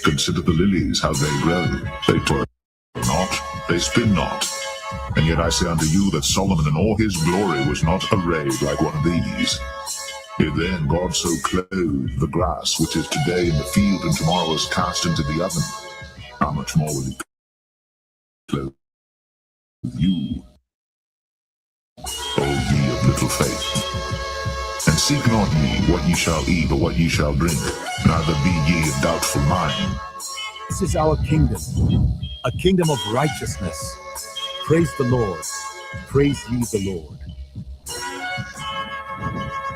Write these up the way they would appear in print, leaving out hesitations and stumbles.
Consider the lilies, how they grow. They toil not, they spin not. And yet I say unto you that Solomon in all his glory was not arrayed like one of these. If then God so clothed the grass which is today in the field and tomorrow is cast into the oven, how much more will he clothe you, O ye of little faith? And seek not ye what ye shall eat or what ye shall drink, neither be ye of doubtful mind. This is our kingdom, a kingdom of righteousness. Praise the Lord. Praise ye the Lord.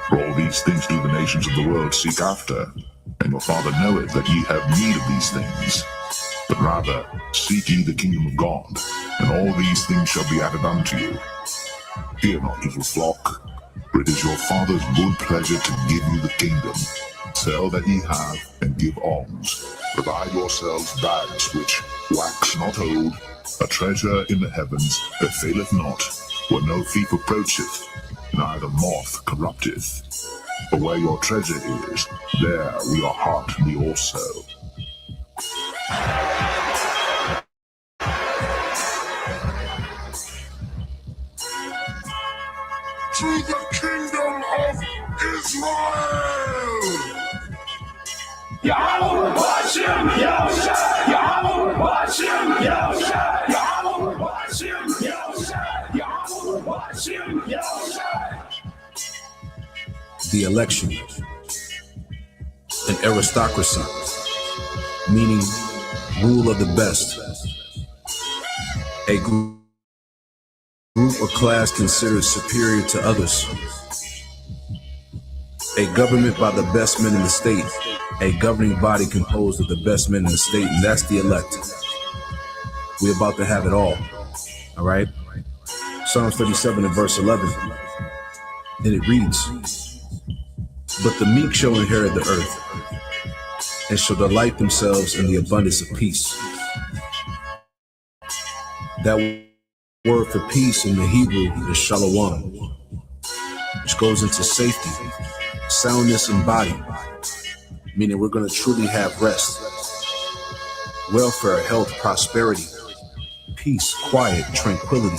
For all these things do the nations of the world seek after, and your Father knoweth that ye have need of these things. But rather seek ye the kingdom of God, and all these things shall be added unto you. Fear not, little flock, for it is your Father's good pleasure to give you the kingdom. Sell that ye have, and give alms. Provide yourselves bags which wax not old, a treasure in the heavens that faileth not, where no thief approacheth, neither moth corrupteth. For where your treasure is, there will your heart be also. To the kingdom of Israel! Yahweh Hashem Yahushua, Yahweh Hashem Yahushua, Yahweh Hashem Yahushua, Yahweh Hashem Yahushua. The election, an aristocracy, meaning rule of the best, a group or class considered superior to others, a government by the best men in the state, a governing body composed of the best men in the state, and that's the elect. We're about to have it all right? Psalms 37 and verse 11, and it reads, "But the meek shall inherit the earth, and shall delight themselves in the abundance of peace." That word for peace in the Hebrew is shalom, which goes into safety, soundness in body, meaning we're going to truly have rest, welfare, health, prosperity, peace, quiet, tranquility,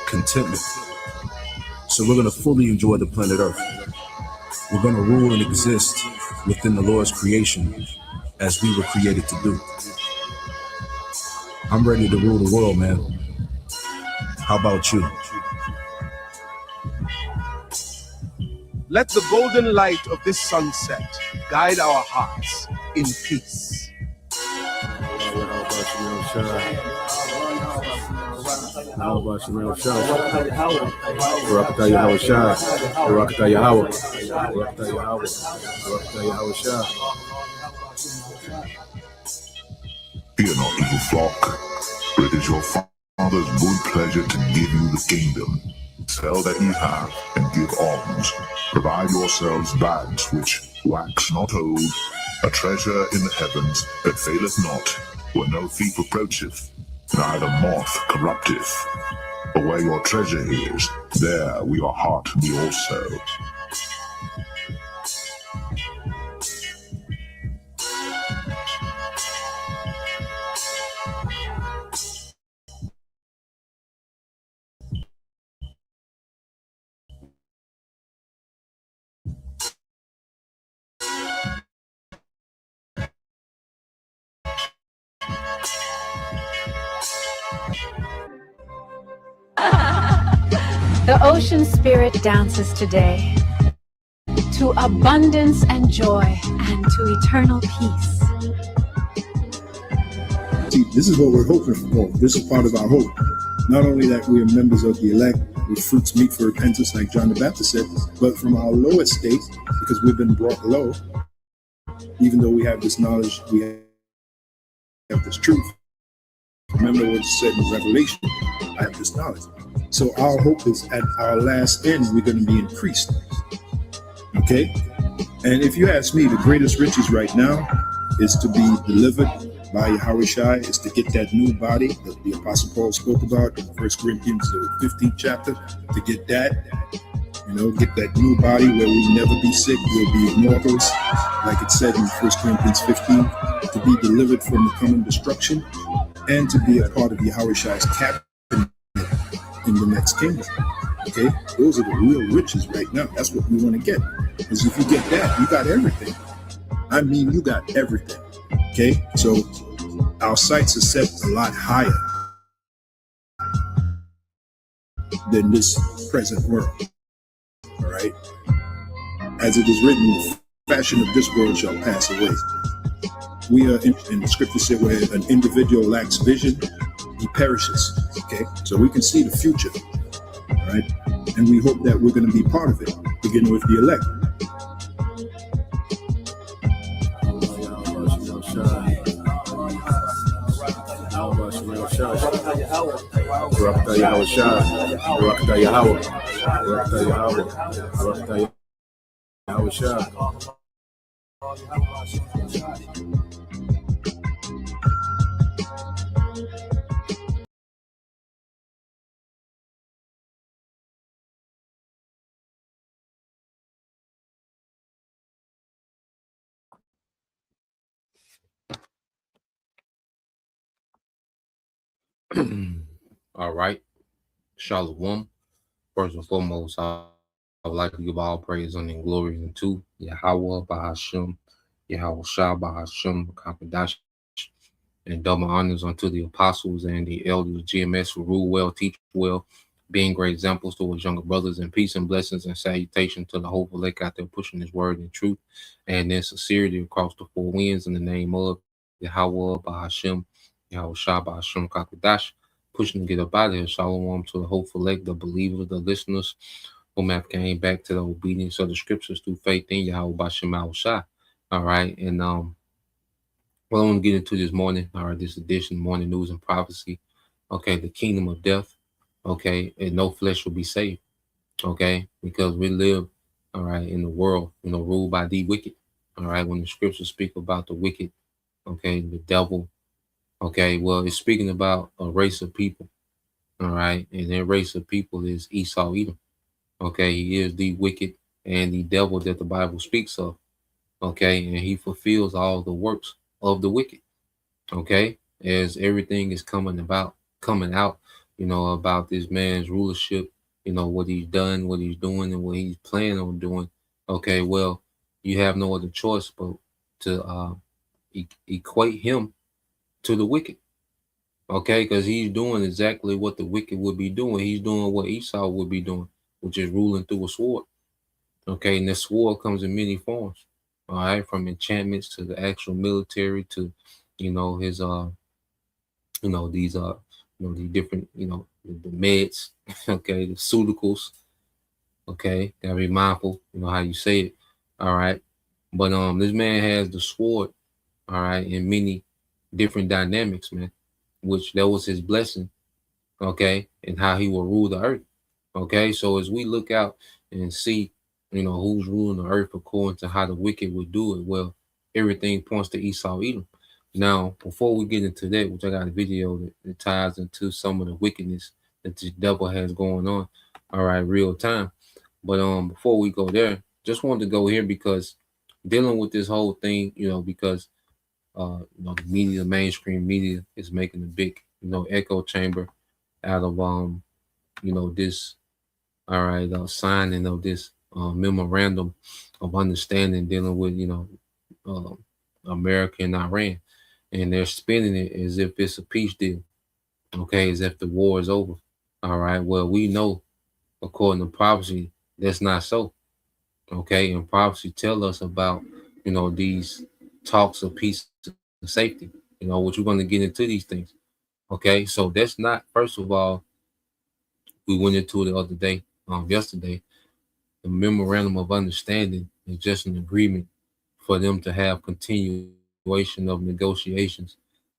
contentment. So we're going to fully enjoy the planet Earth. We're going to rule and exist within the Lord's creation as we were created to do. I'm ready to rule the world, man. How about you? Let the golden light of this sunset guide our hearts in peace. Fear not, little flock, for it is your Father's good pleasure to give you the kingdom. Sell that ye have, and give alms. Provide yourselves bags which wax not old, a treasure in the heavens that faileth not, where no thief approacheth, neither moth corrupteth. For where your treasure is, there will your heart be also. The ocean spirit dances today to abundance and joy and to eternal peace. See, this is what we're hoping for. This is part of our hope. Not only that we are members of the elect with fruits meet for repentance, like John the Baptist said, but from our low estate, because we've been brought low, even though we have this knowledge, we have this truth. Remember what it said in Revelation, I have this knowledge. So our hope is at our last end, we're going to be increased. Okay? And if you ask me, the greatest riches right now is to be delivered by Yahushua is to get that new body that the Apostle Paul spoke about in 1 Corinthians, the 15th chapter, to get that, get that new body where we'll never be sick, we'll be immortals, like it said in 1 Corinthians 15, to be delivered from the coming destruction, and to be a part of Yahushua's cabinet in the next kingdom. Okay, those are the real riches right now. That's what we want to get. Because if you get that, you got everything. I mean, you got everything. Okay, so our sights are set a lot higher than this present world. All right, as it is written, the fashion of this world shall pass away. We are in the scripture said where an individual lacks vision, he perishes. Okay, so we can see the future. All right, and we hope that we're going to be part of it, beginning with the elect. All right. Shalom. First and foremost, I would like to give all praise and glory unto Yahweh Bahashim, Yahweh Shah Bahashim, Kakadash, and double honors unto the apostles and the elders, GMS, who rule well, teach well, being great examples towards younger brothers, and peace and blessings and salutation to the whole elect out there pushing his word in truth and in sincerity across the four winds in the name of Yahweh Bahashim, Yahweh Shah Bahashim, Kakadash, pushing to get up out of here. Shalom to the hopeful elect, the believers, the listeners, whom have came back to the obedience of the scriptures through faith in Yahweh Bashim Al Shah. All right. And well, I want to get into this morning, all right, this edition, Morning News and Prophecy. Okay, the kingdom of death. Okay, and no flesh will be saved. Okay, because we live, all right, in the world, ruled by the wicked. All right, when the scriptures speak about the wicked, okay, the devil. Okay, well, it's speaking about a race of people, all right, and that race of people is Esau Edom. Okay, he is the wicked and the devil that the Bible speaks of. Okay, and he fulfills all the works of the wicked. Okay, as everything is coming out, about this man's rulership, what he's done, what he's doing, and what he's planning on doing. Okay, well, you have no other choice but to equate him to the wicked. Okay, because he's doing exactly what the wicked would be doing. He's doing what Esau would be doing, which is ruling through a sword. Okay, and the sword comes in many forms. All right, from enchantments to the actual military to, his the different, the meds, okay, the pseuticals. Okay, gotta be mindful, how you say it. All right, but this man has the sword. All right, in many different dynamics, man, which that was his blessing. Okay, and how he will rule the earth. Okay, so as we look out and see, who's ruling the earth according to how the wicked would do it, well, everything points to Esau Edom. Now, before we get into that, which I got a video that ties into some of the wickedness that the devil has going on, all right, real time. But before we go there, just wanted to go here because dealing with this whole thing, because the media, the mainstream media is making a big, echo chamber out of this, all right, signing of this memorandum of understanding dealing with America and Iran, and they're spinning it as if it's a peace deal, okay, as if the war is over. All right, well, we know according to prophecy that's not so. Okay, and prophecy tell us about these talks of peace and safety, which we're going to get into these things. Okay, so that's not, first of all, we went into the other day, yesterday, the memorandum of understanding is just an agreement for them to have continuation of negotiations.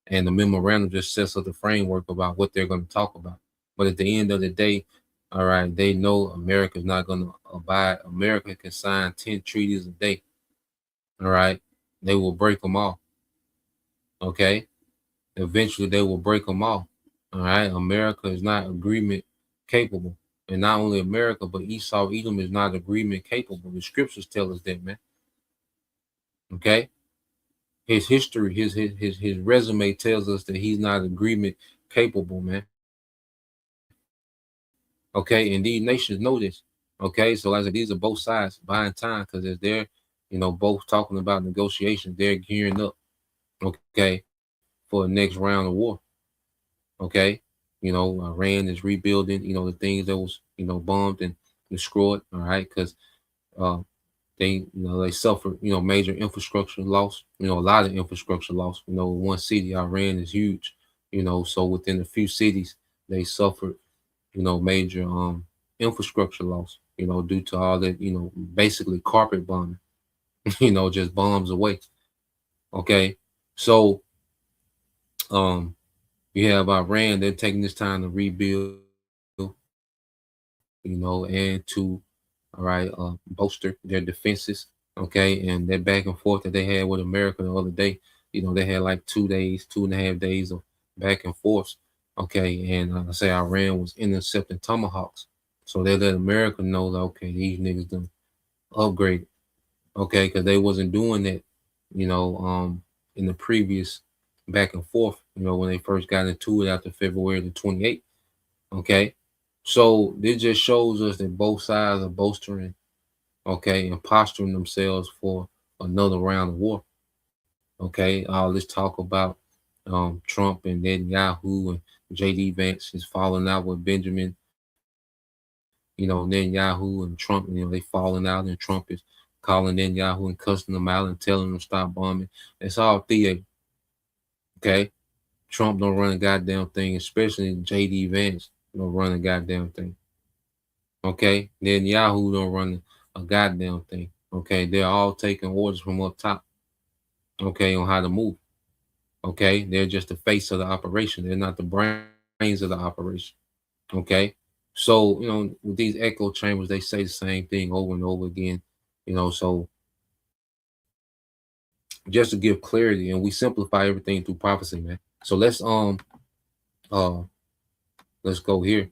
And the memorandum just sets up the framework about what they're going to talk about. But at the end of the day, all right, they know America's not going to abide. America can sign 10 treaties a day. All right, they will break them all. Okay, eventually they will break them off. All right. America is not agreement capable. And not only America, but Esau, Edom is not agreement capable. The scriptures tell us that, man. Okay. His history, his resume tells us that he's not agreement capable, man. Okay. And these nations know this. Okay. So like I said, these are both sides buying time because as they're, both talking about negotiations, they're gearing up, okay, for the next round of war. Okay. Iran is rebuilding, the things that was, bombed and destroyed. All right. Because they suffered, major infrastructure loss, a lot of infrastructure loss. One city, Iran is huge, so within a few cities, they suffered, major infrastructure loss, due to all that, basically carpet bombing, just bombs away. Okay. So you have Iran, they're taking this time to rebuild, and to, all right, bolster their defenses. Okay. And that back and forth that they had with America the other day, they had like 2 days, 2.5 days of back and forth. Okay. And I say Iran was intercepting tomahawks. So they let America know that, okay, these niggas done upgraded. Okay. Because they wasn't doing that, in the previous back and forth, when they first got into it after February the 28th. Okay. So this just shows us that both sides are bolstering, okay, and posturing themselves for another round of war. Okay. All this talk about Trump and Netanyahu and JD Vance is falling out with Benjamin, Netanyahu and Trump, they falling out, and Trump is calling Netanyahu and cussing them out and telling them to stop bombing. It's all theater. Okay. Trump don't run a goddamn thing, especially JD Vance don't run a goddamn thing. Okay. Netanyahu don't run a goddamn thing. Okay. They're all taking orders from up top. Okay. On how to move. Okay. They're just the face of the operation. They're not the brains of the operation. Okay. So, with these echo chambers, they say the same thing over and over again. So just to give clarity, and we simplify everything through prophecy, man. So let's go here.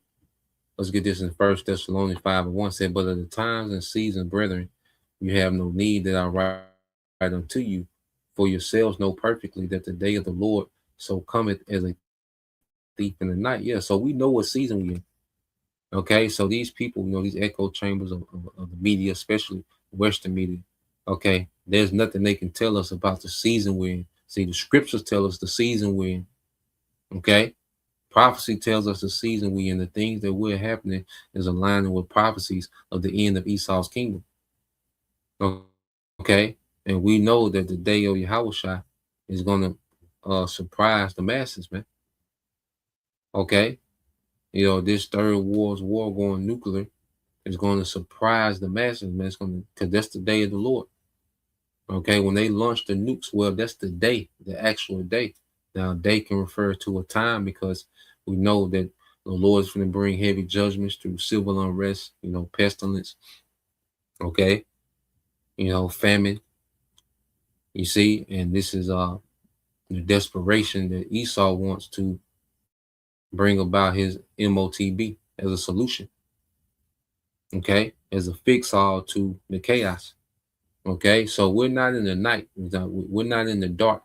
Let's get this in 1 Thessalonians 5:1 said, but at the times and seasons, brethren, you have no need that I write unto you, for yourselves know perfectly that the day of the Lord so cometh as a thief in the night. Yeah, so we know what season we're in. Okay, so these people, these echo chambers of the media, especially Western media, okay, there's nothing they can tell us about the season we're in. See, the scriptures tell us the season we're in. Okay, prophecy tells us the season we're in. The things that were happening is aligning with prophecies of the end of Esau's kingdom. Okay, and we know that the day of Yahushua is going to surprise the masses, man. Okay, this third world's war going nuclear is going to surprise the masses, man. It's going to, because that's the day of the Lord. Okay, when they launch the nukes, well, that's the day, the actual day. Now, day can refer to a time because we know that the Lord is going to bring heavy judgments through civil unrest, pestilence. Okay, famine. You see, and this is the desperation that Esau wants to bring about his MOTB as a solution. Okay, as a fix all to the chaos. Okay, so we're not in the night. We're not in the dark.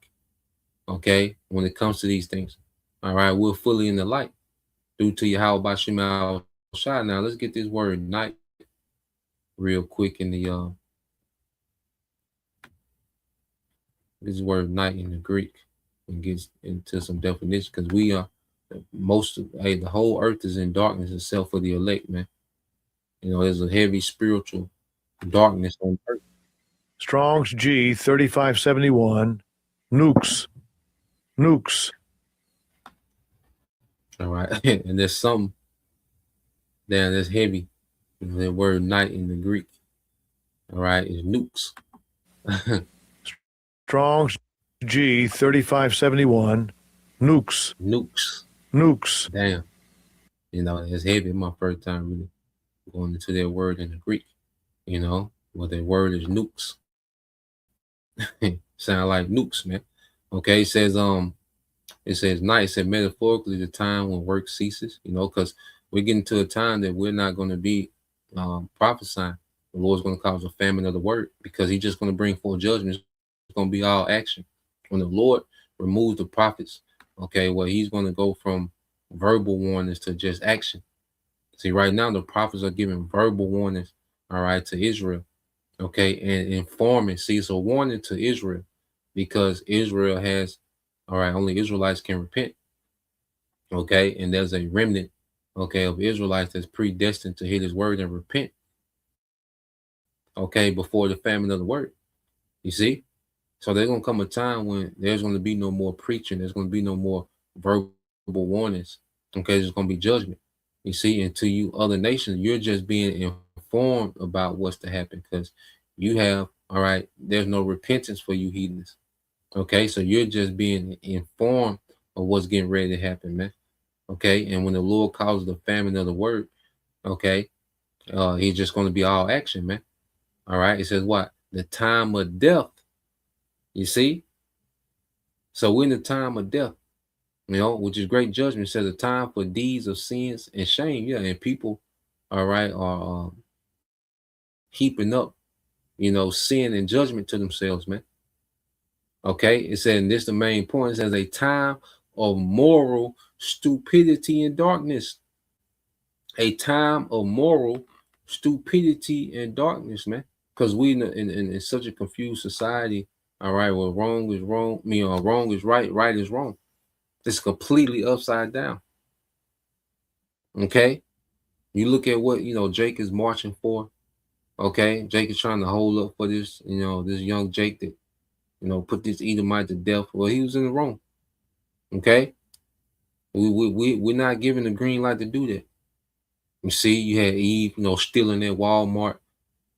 Okay, when it comes to these things. All right, we're fully in the light due to Yahweh Shema Shai. Now let's get this word night real quick in the this word night in the Greek and gets into some definition, because we are the whole earth is in darkness except for the elect, man. There's a heavy spiritual darkness on earth. Strong's G 3571 nukes. All right, and there's something down that's heavy. The word night in the Greek, all right, is nukes. Strong's G 3571 nukes. Damn, it's heavy. My first time really going into that word in the Greek. Well, that word is nukes. Sound like nukes, man. Okay, it says It says night. It said metaphorically the time when work ceases, because we're getting to a time that we're not going to be prophesying. The Lord's going to cause a famine of the word because he's just going to bring forth judgment. It's going to be all action. When the Lord removes the prophets, okay, well, he's going to go from verbal warnings to just action. See, right now, the prophets are giving verbal warnings, all right, to Israel, okay, and informing. See, it's a warning to Israel because Israel has, all right, only Israelites can repent, okay, and there's a remnant, okay, of Israelites that's predestined to hear his word and repent, okay, before the famine of the word. You see? So there's going to come a time when there's going to be no more preaching. There's going to be no more verbal warnings. Okay, there's going to be judgment. You see, and to you other nations, you're just being informed about what's to happen because you have, all right, there's no repentance for you heathens. Okay, so you're just being informed of what's getting ready to happen, man. Okay, and when the Lord causes the famine of the word, okay, he's just going to be all action, man. All right, it says what? The time of death. You see? So we're in the time of death, which is great judgment. It says a time for deeds of sins and shame. Yeah, and people, all right, are heaping up, sin and judgment to themselves, man. Okay, it said, and this is the main point. It says a time of moral stupidity and darkness. A time of moral stupidity and darkness, man. Because we in such a confused society, all right, well, wrong is wrong, wrong is right, right is wrong. It's completely upside down. Okay, you look at what Jake is marching for. Okay, Jake is trying to hold up for this, this young Jake that put this Edomite to death. Well, he was in the wrong. Okay, we're not giving the green light to do that. You see, you had Eve, stealing at Walmart,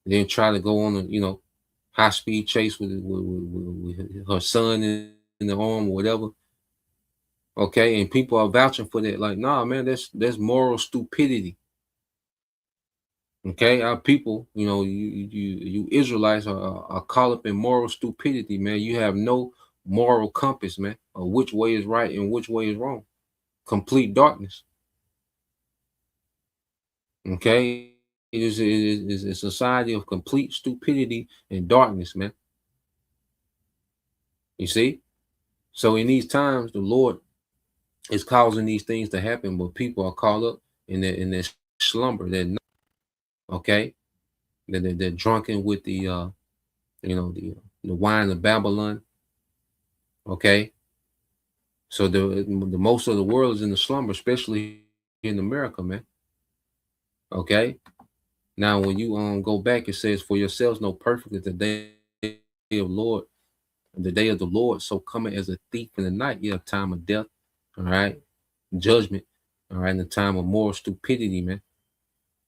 then try to go on a high speed chase with her son in the arm or whatever. Okay, and people are vouching for that. Like, nah, man, that's moral stupidity. Okay, our people, you Israelites are caught up in moral stupidity, man. You have no moral compass, man, of which way is right and which way is wrong. Complete darkness. Okay, it is a society of complete stupidity and darkness, man. You see, so in these times, the Lord is causing these things to happen, but people are caught up in their slumber. They're not, okay. They're drunken with the the wine of Babylon. Okay, so the most of the world is in the slumber, especially in America, man. Okay, now when you go back, it says, "For yourselves know perfectly the day of Lord, the day of the Lord, so coming as a thief in the night." You have time of death, all right, judgment, all right, in the time of moral stupidity, man.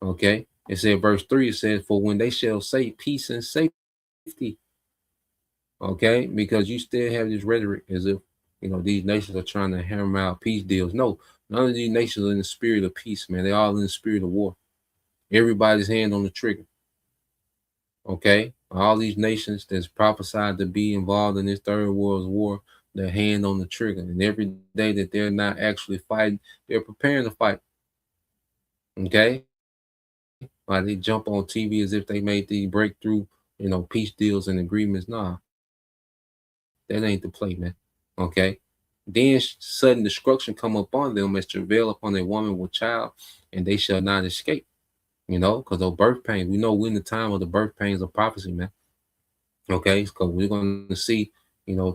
Okay, it said verse 3. It says, "For when they shall say peace and safety." Okay, because you still have this rhetoric as if these nations are trying to hammer out peace deals. No, none of these nations are in the spirit of peace, man. They're all in the spirit of war. Everybody's hand on the trigger. Okay, all these nations that's prophesied to be involved in this third world war, their hand on the trigger, and every day that they're not actually fighting, they're preparing to fight. Okay, like they jump on TV as if they made the breakthrough, peace deals and agreements. Nah, that ain't the play, man. Okay. Then sudden destruction come upon them as travail upon a woman with child, and they shall not escape. Because of birth pains. We know we're in the time of the birth pains of prophecy, man. Okay, because we're going to see,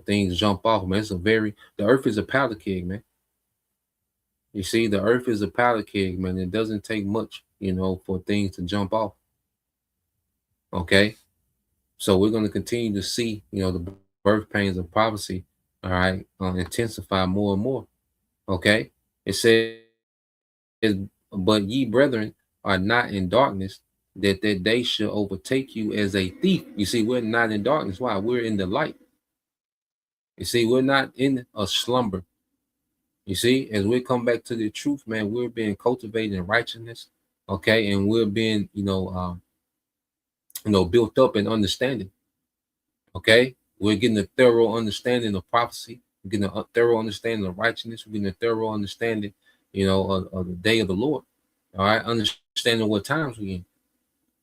things jump off, man. The earth is a powder keg, man. You see, the earth is a powder keg, man. It doesn't take much, for things to jump off. Okay, so we're going to continue to see, the birth pains of prophecy, all right, intensify more and more. Okay, it says, "But ye, brethren, are not in darkness, that day shall overtake you as a thief." You see, we're not in darkness. Why? We're in the light. You see, we're not in a slumber. You see, as we come back to the truth, man, we're being cultivated in righteousness. Okay, and we're being, built up in understanding. Okay, we're getting a thorough understanding of prophecy. We're getting a thorough understanding of righteousness. We're getting a thorough understanding, of the day of the Lord. All right, understanding what times we in.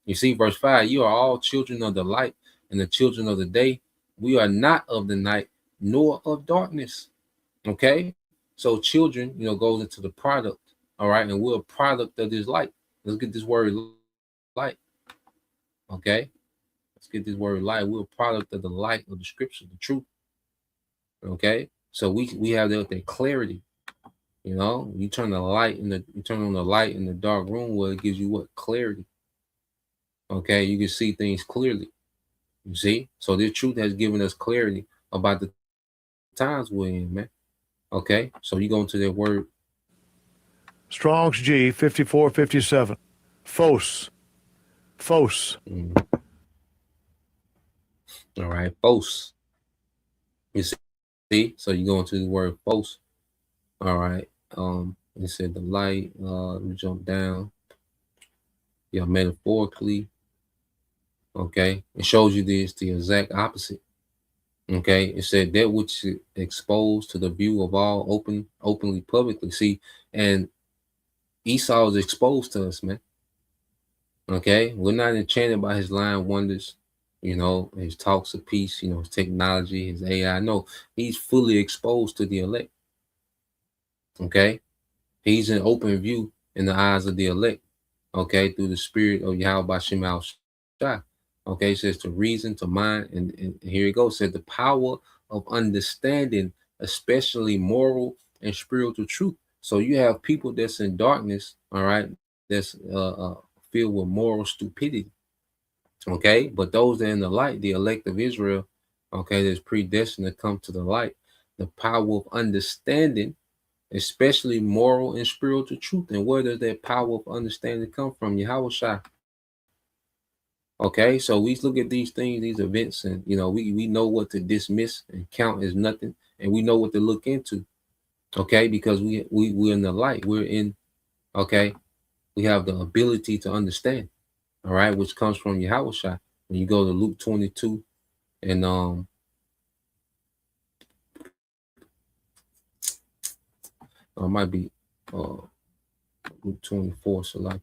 You see, verse 5, you are all children of the light and the children of the day. We are not of the night nor of darkness. Okay, so children, goes into the product. All right, and we're a product of this light. Let's get this word light. Okay, let's get this word light. We're a product of the light of the scripture, the truth. Okay, so we have that clarity. You turn the light you turn on the light in the dark room, where it gives you what? Clarity. Okay, you can see things clearly. You see, so this truth has given us clarity about the times we're in, man. Okay, so you go into that word. Strong's G 5457. Phos. Phos. All right, phos. You see, so you go into the word phos. All right. It said the light. Let me jump down. Yeah, metaphorically. Okay, it shows you the exact opposite. Okay, it said that which is exposed to the view of all openly, publicly. See, and Esau is exposed to us, man. Okay, we're not enchanted by his lying wonders, his talks of peace, his technology, his AI. No, he's fully exposed to the elect. Okay, he's in open view in the eyes of the elect. Okay, through the spirit of Yahweh Shema Shai. Okay, it says to reason, to mind, and here it goes. It said the power of understanding, especially moral and spiritual truth. So you have people that's in darkness, all right, that's filled with moral stupidity. Okay, but those that are in the light, the elect of Israel, okay, that's predestined to come to the light, the power of understanding, especially moral and spiritual truth. And where does that power of understanding come from? Yahweh Shai. Okay, so we look at these things, these events, and we know what to dismiss and count as nothing, and we know what to look into. Okay, because we're in the light. We're in, okay, we have the ability to understand, all right, which comes from Yahweh Shai. When you go to Luke 22 and it might be Luke 24, so like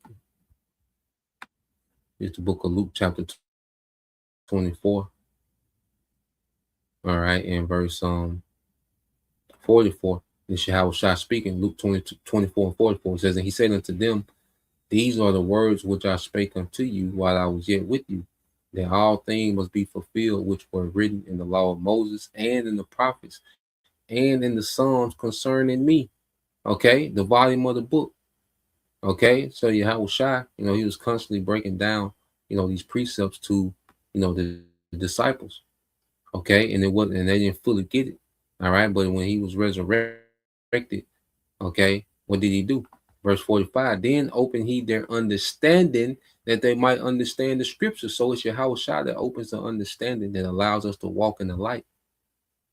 it's the book of Luke chapter 24. All right, in verse 44, this is Yahweh Shai speaking, Luke 24 and 44. It says, and he said unto them, these are the words which I spake unto you while I was yet with you, that all things must be fulfilled which were written in the law of Moses and in the prophets and in the Psalms concerning me. Okay, the volume of the book. Okay, so Yahweh Shai, he was constantly breaking down, these precepts to, the disciples. Okay, and they didn't fully get it. All right, but when he was resurrected, okay, what did he do? Verse 45, then opened he their understanding that they might understand the scriptures. So it's Yahweh Shai that opens the understanding that allows us to walk in the light.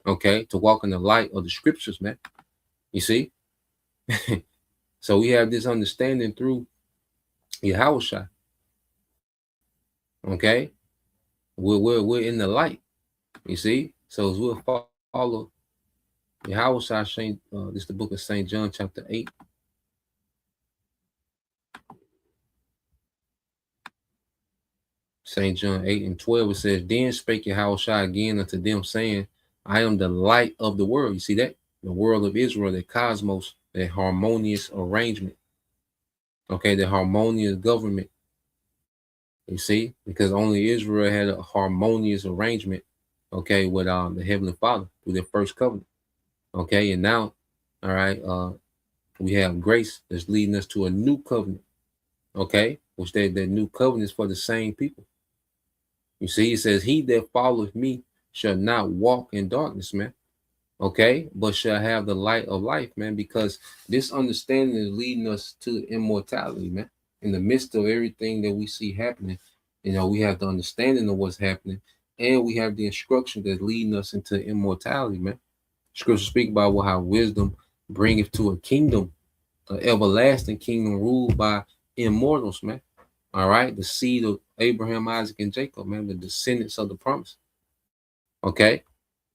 Okay, to walk in the light of the scriptures, man. You see? So we have this understanding through Yahweh Shai. Okay, we're in the light. You see? So as we'll follow Yahweh Shai, this is the book of St. John, chapter 8. St. John 8 and 12, it says, then spake Yahweh Shai again unto them, saying, I am the light of the world. You see that? The world of Israel, the cosmos, the harmonious arrangement. Okay, the harmonious government. You see? Because only Israel had a harmonious arrangement, okay, with the Heavenly Father through their first covenant. Okay, and now, all right, we have grace that's leading us to a new covenant. Okay, which that new covenant is for the same people. You see, it says, he that followeth me shall not walk in darkness, man. Okay, but shall have the light of life, man, because this understanding is leading us to immortality, man. In the midst of everything that we see happening, we have the understanding of what's happening, and we have the instruction that's leading us into immortality, man. Scripture speak about how wisdom bringeth to a kingdom, an everlasting kingdom ruled by immortals, man. All right, the seed of Abraham, Isaac, and Jacob, man, the descendants of the promise. Okay,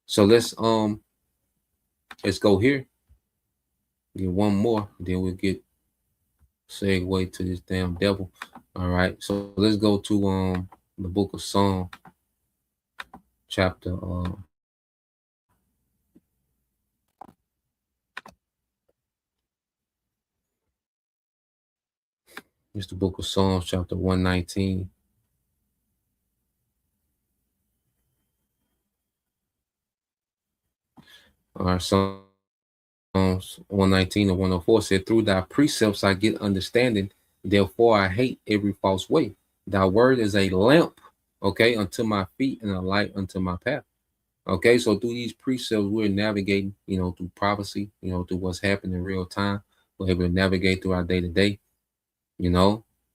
so let's Let's go here. Get one more, then we'll get segue to this damn devil. All right, so let's go to the book of Psalm, chapter it's the book of Psalms, chapter 119. All right, Psalms 119 and 104 said, "Through thy precepts I get understanding, therefore I hate every false way. Thy word is a lamp, okay, unto my feet and a light unto my path." Okay, so through these precepts, we're navigating, through prophecy, through what's happening in real time. We're able to navigate through our day to day,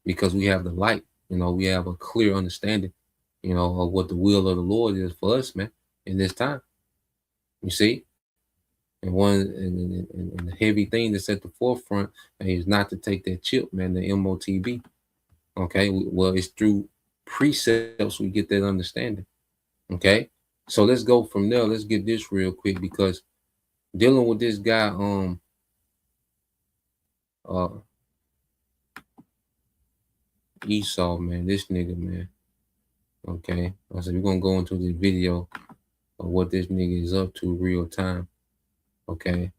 because we have the light, we have a clear understanding, of what the will of the Lord is for us, man, in this time. You see? And and the heavy thing that's at the forefront is not to take that chip, man, the MOTB. Okay, well, it's through precepts we get that understanding. Okay, so let's go from there. Let's get this real quick, because dealing with this guy, Esau, man, this nigga, man. Okay, I said we're gonna go into this video of what this nigga is up to real time. Okay,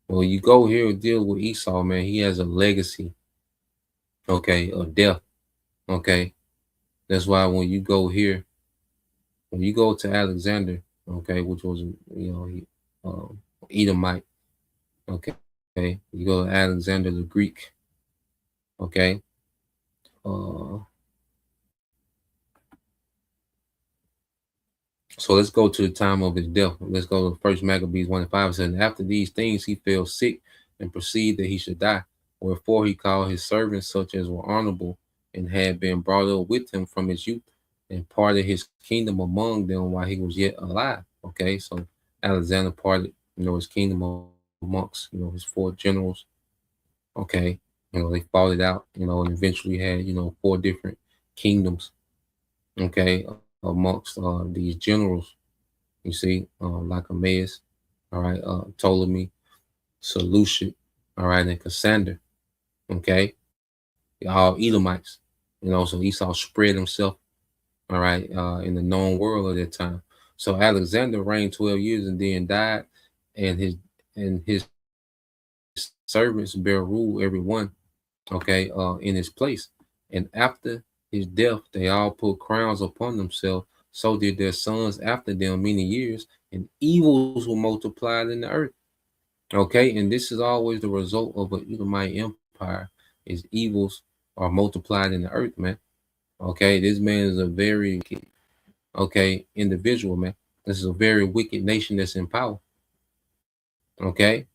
well, you go here and deal with Esau, man. He has a legacy, okay, of death. Okay, that's why when you go here, when you go to Alexander, okay, which was Edomite, okay, you go to Alexander the Greek, okay. So let's go to the time of his death. Let's go to First Maccabees 1:5. It says, "After these things he fell sick and perceived that he should die. Wherefore he called his servants, such as were honorable and had been brought up with him from his youth, and parted his kingdom among them while he was yet alive." Okay, so Alexander parted, his kingdom amongst, his 4 generals. Okay, they fought it out, and eventually had, 4 different kingdoms. Okay, amongst these generals, you see, like Emmaus, all right, Ptolemy, Seleucid, all right, and Cassander, okay, all Edomites, so Esau spread himself, all right, in the known world of that time. So Alexander reigned 12 years and then died, and his servants bear rule, every one, okay, in his place. And after his death, they all put crowns upon themselves. So did their sons after them many years, and evils were multiplied in the earth. Okay, and this is always the result of an Edomite empire, is evils are multiplied in the earth, man. Okay, this man is a very, individual, man. This is a very wicked nation that's in power. Okay,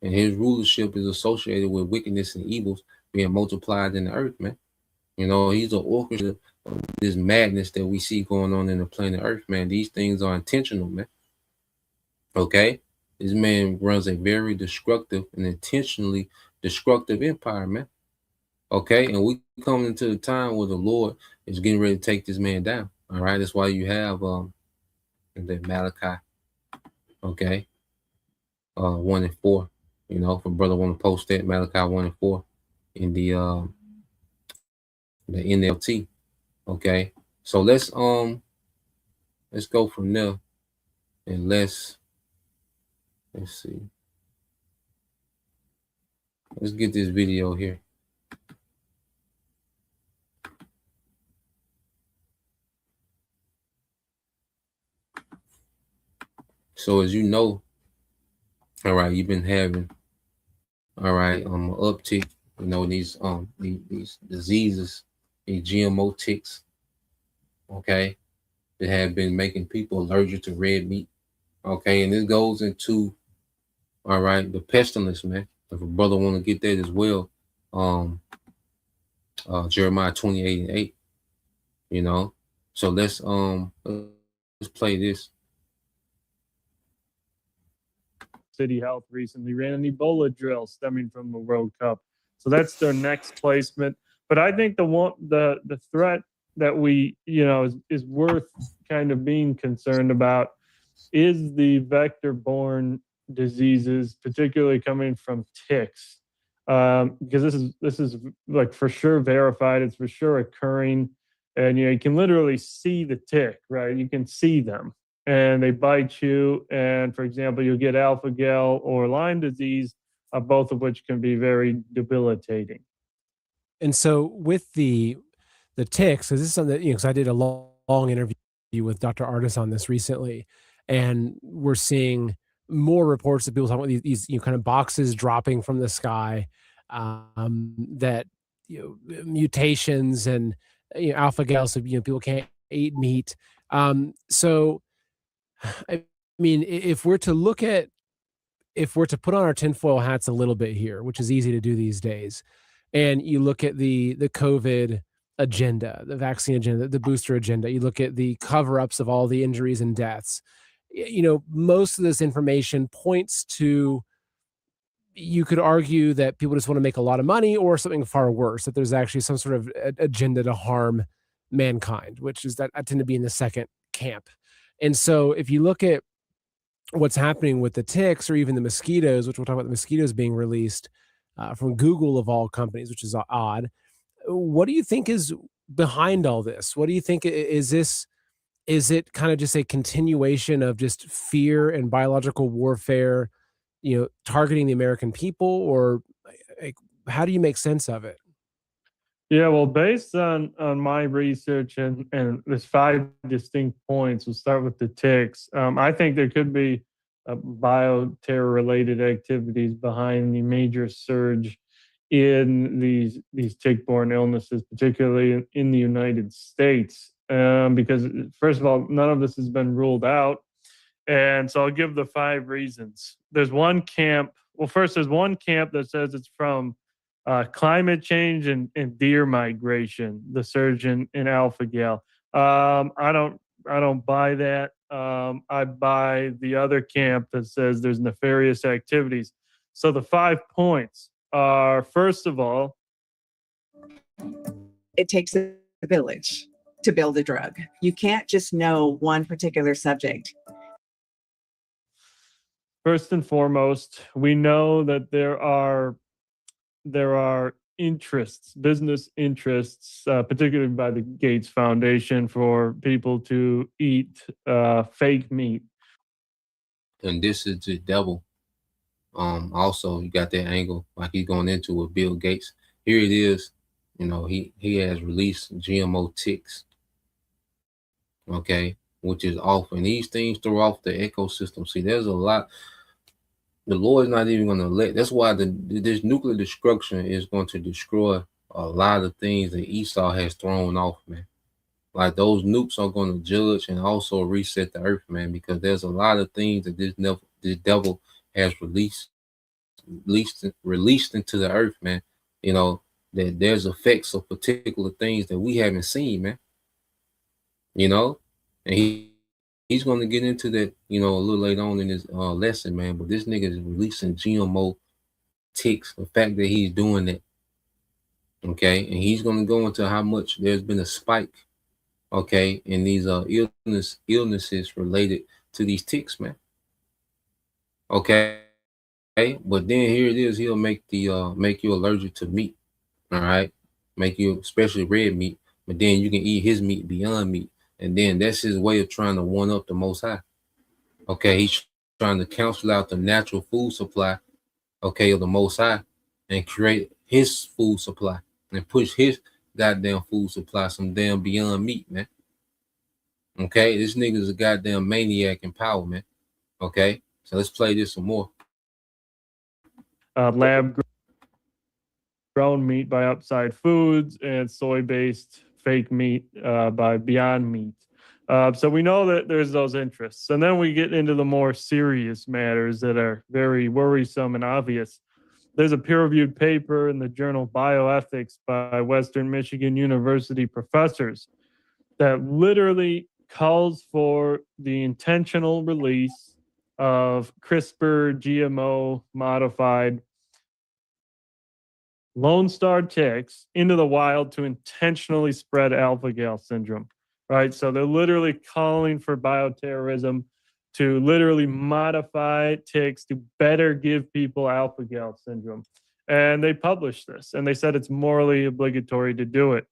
and his rulership is associated with wickedness and evils being multiplied in the earth, man. He's an orchestra of this madness that we see going on in the planet Earth, man. These things are intentional, man. Okay? This man runs a very destructive and intentionally destructive empire, man. Okay? And we come into the time where the Lord is getting ready to take this man down. All right? That's why you have the Malachi, okay? 1 and 4. If a brother want to post that, Malachi 1 and 4 in the NLT. Okay, so let's go from there, and let's see. Let's get this video here. So as you know, all right, you've been having, all right, an uptick, these diseases, these GMO ticks, okay, that have been making people allergic to red meat. Okay, and this goes into, all right, the pestilence, man. If a brother want to get that as well, Jeremiah 28:8, So let's play this. City Health recently ran an Ebola drill stemming from the World Cup. So that's their next placement. But I think the threat that we, is worth kind of being concerned about is the vector-borne diseases, particularly coming from ticks, because this is like for sure verified. It's for sure occurring, and you can literally see the tick, right? You can see them, and they bite you. And for example, you'll get alpha gal or Lyme disease, both of which can be very debilitating. And so with the ticks, because this is something that, because I did a long interview with Dr. Artis on this recently, and we're seeing more reports of people talking about these kind of boxes dropping from the sky, that mutations and alpha gal, so people can't eat meat. So I mean, if we're to put on our tinfoil hats a little bit here, which is easy to do these days, and you look at the COVID agenda, the vaccine agenda, the booster agenda, you look at the cover-ups of all the injuries and deaths, most of this information points to, you could argue that people just want to make a lot of money, or something far worse, that there's actually some sort of agenda to harm mankind, which is that I tend to be in the second camp. And so if you look at what's happening with the ticks, or even the mosquitoes, which we'll talk about the mosquitoes being released from Google of all companies, which is odd. What do you think is behind all this? What do you think is this? Is it kind of just a continuation of just fear and biological warfare, targeting the American people, or like, how do you make sense of it? Yeah, well, based on my research and there's 5 distinct points. We'll start with the ticks. I think there could be bioterror related activities behind the major surge in these tick-borne illnesses, particularly in the United States. Because first of all, none of this has been ruled out, and so I'll give the 5 reasons. There's one camp. Well, first, there's one camp that says it's from climate change and deer migration, the surge in alpha gal. I don't buy that. I buy the other camp that says there's nefarious activities. So the 5 points are, first of all, it takes a village to build a drug. You can't just know one particular subject. First and foremost, we know that there are interests, business interests, particularly by the Gates Foundation, for people to eat fake meat. And this is the devil. Also, you got that angle, like he's going into with Bill Gates. Here it is, he has released GMO ticks, okay, which is off. And these things throw off the ecosystem. See, there's a lot. The Lord's not even going to let. That's why this nuclear destruction is going to destroy a lot of things that Esau has thrown off, man. Like those nukes are going to judge and also reset the earth, man, because there's a lot of things that this devil has released into the earth, man. That there's effects of particular things that we haven't seen, man. And he's going to get into that, a little later on in his lesson, man. But this nigga is releasing GMO ticks. The fact that he's doing that, okay, and he's going to go into how much there's been a spike, okay, in these illnesses related to these ticks, man. Okay, but then here it is. He'll make you allergic to meat. All right, make you especially red meat. But then you can eat his meat, beyond meat. And then that's his way of trying to one up the Most High. Okay, he's trying to cancel out the natural food supply, okay, of the Most High, and create his food supply and push his goddamn food supply some damn beyond meat, man. Okay, this nigga's a goddamn maniac in power, man. Okay, so let's play this some more. Lab grown meat by Upside Foods, and soy-based fake meat by Beyond Meat. So we know that there's those interests. And then we get into the more serious matters that are very worrisome and obvious. There's a peer-reviewed paper in the journal Bioethics by Western Michigan University professors that literally calls for the intentional release of CRISPR GMO modified Lone Star ticks into the wild to intentionally spread alpha gal syndrome, right? So they're literally calling for bioterrorism to literally modify ticks to better give people alpha-gal syndrome. And they published this, and they said it's morally obligatory to do it.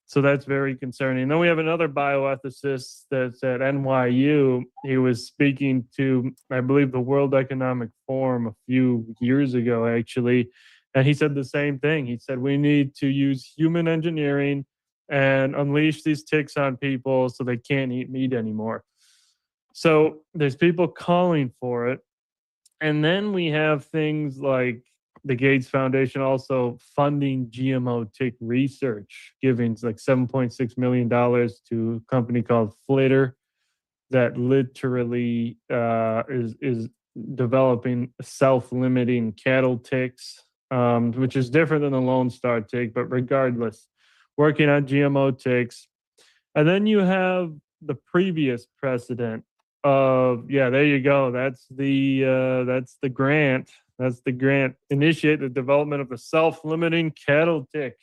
So that's very concerning. And then we have another bioethicist that's at NYU. He was speaking to, I believe, the World Economic Forum a few years ago, actually. And he said the same thing. He said, we need to use human engineering and unleash these ticks on people so they can't eat meat anymore. So there's people calling for it. And then we have things like the Gates Foundation also funding GMO tick research, giving like $7.6 million to a company called Flitter that literally is developing self-limiting cattle ticks, which is different than the Lone Star tick, but regardless, working on GMO ticks. And then you have the previous precedent of, yeah, there you go. That's the grant. That's the grant. Initiate the development of a self-limiting cattle tick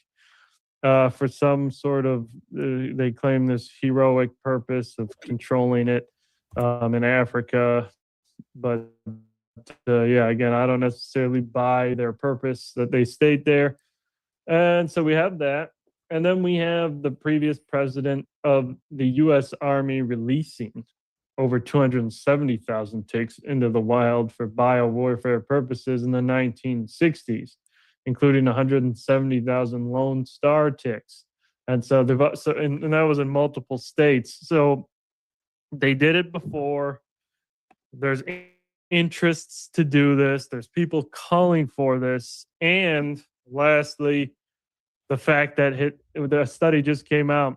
for some sort of, they claim this heroic purpose of controlling it in Africa. But yeah, again, I don't necessarily buy their purpose that they state there. And so we have that. And then we have the previous president of the U.S. Army releasing over 270,000 ticks into the wild for biowarfare purposes in the 1960s, including 170,000 Lone Star ticks. And so, and that was in multiple states. So they did it before. There's interests to do this. There's people calling for this. And lastly, the fact that the study just came out,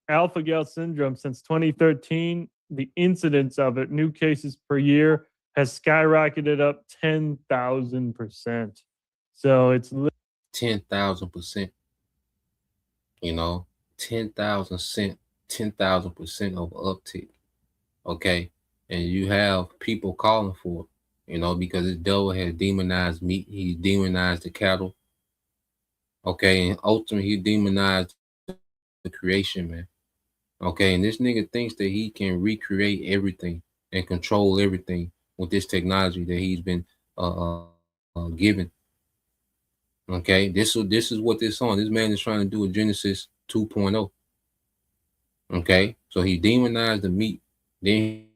alpha-gal syndrome since 2013, the incidence of it, new cases per year, has skyrocketed up 10,000%. So it's 10,000%. You know, 10,000% of uptick. Okay, and you have people calling for it. You know, because the devil has demonized meat. He demonized the cattle. Okay, and ultimately he demonized the creation, man. Okay, and this nigga thinks that he can recreate everything and control everything with this technology that he's been given. Okay, this is what this on. This man is trying to do a Genesis 2.0. Okay, so he demonized the meat, then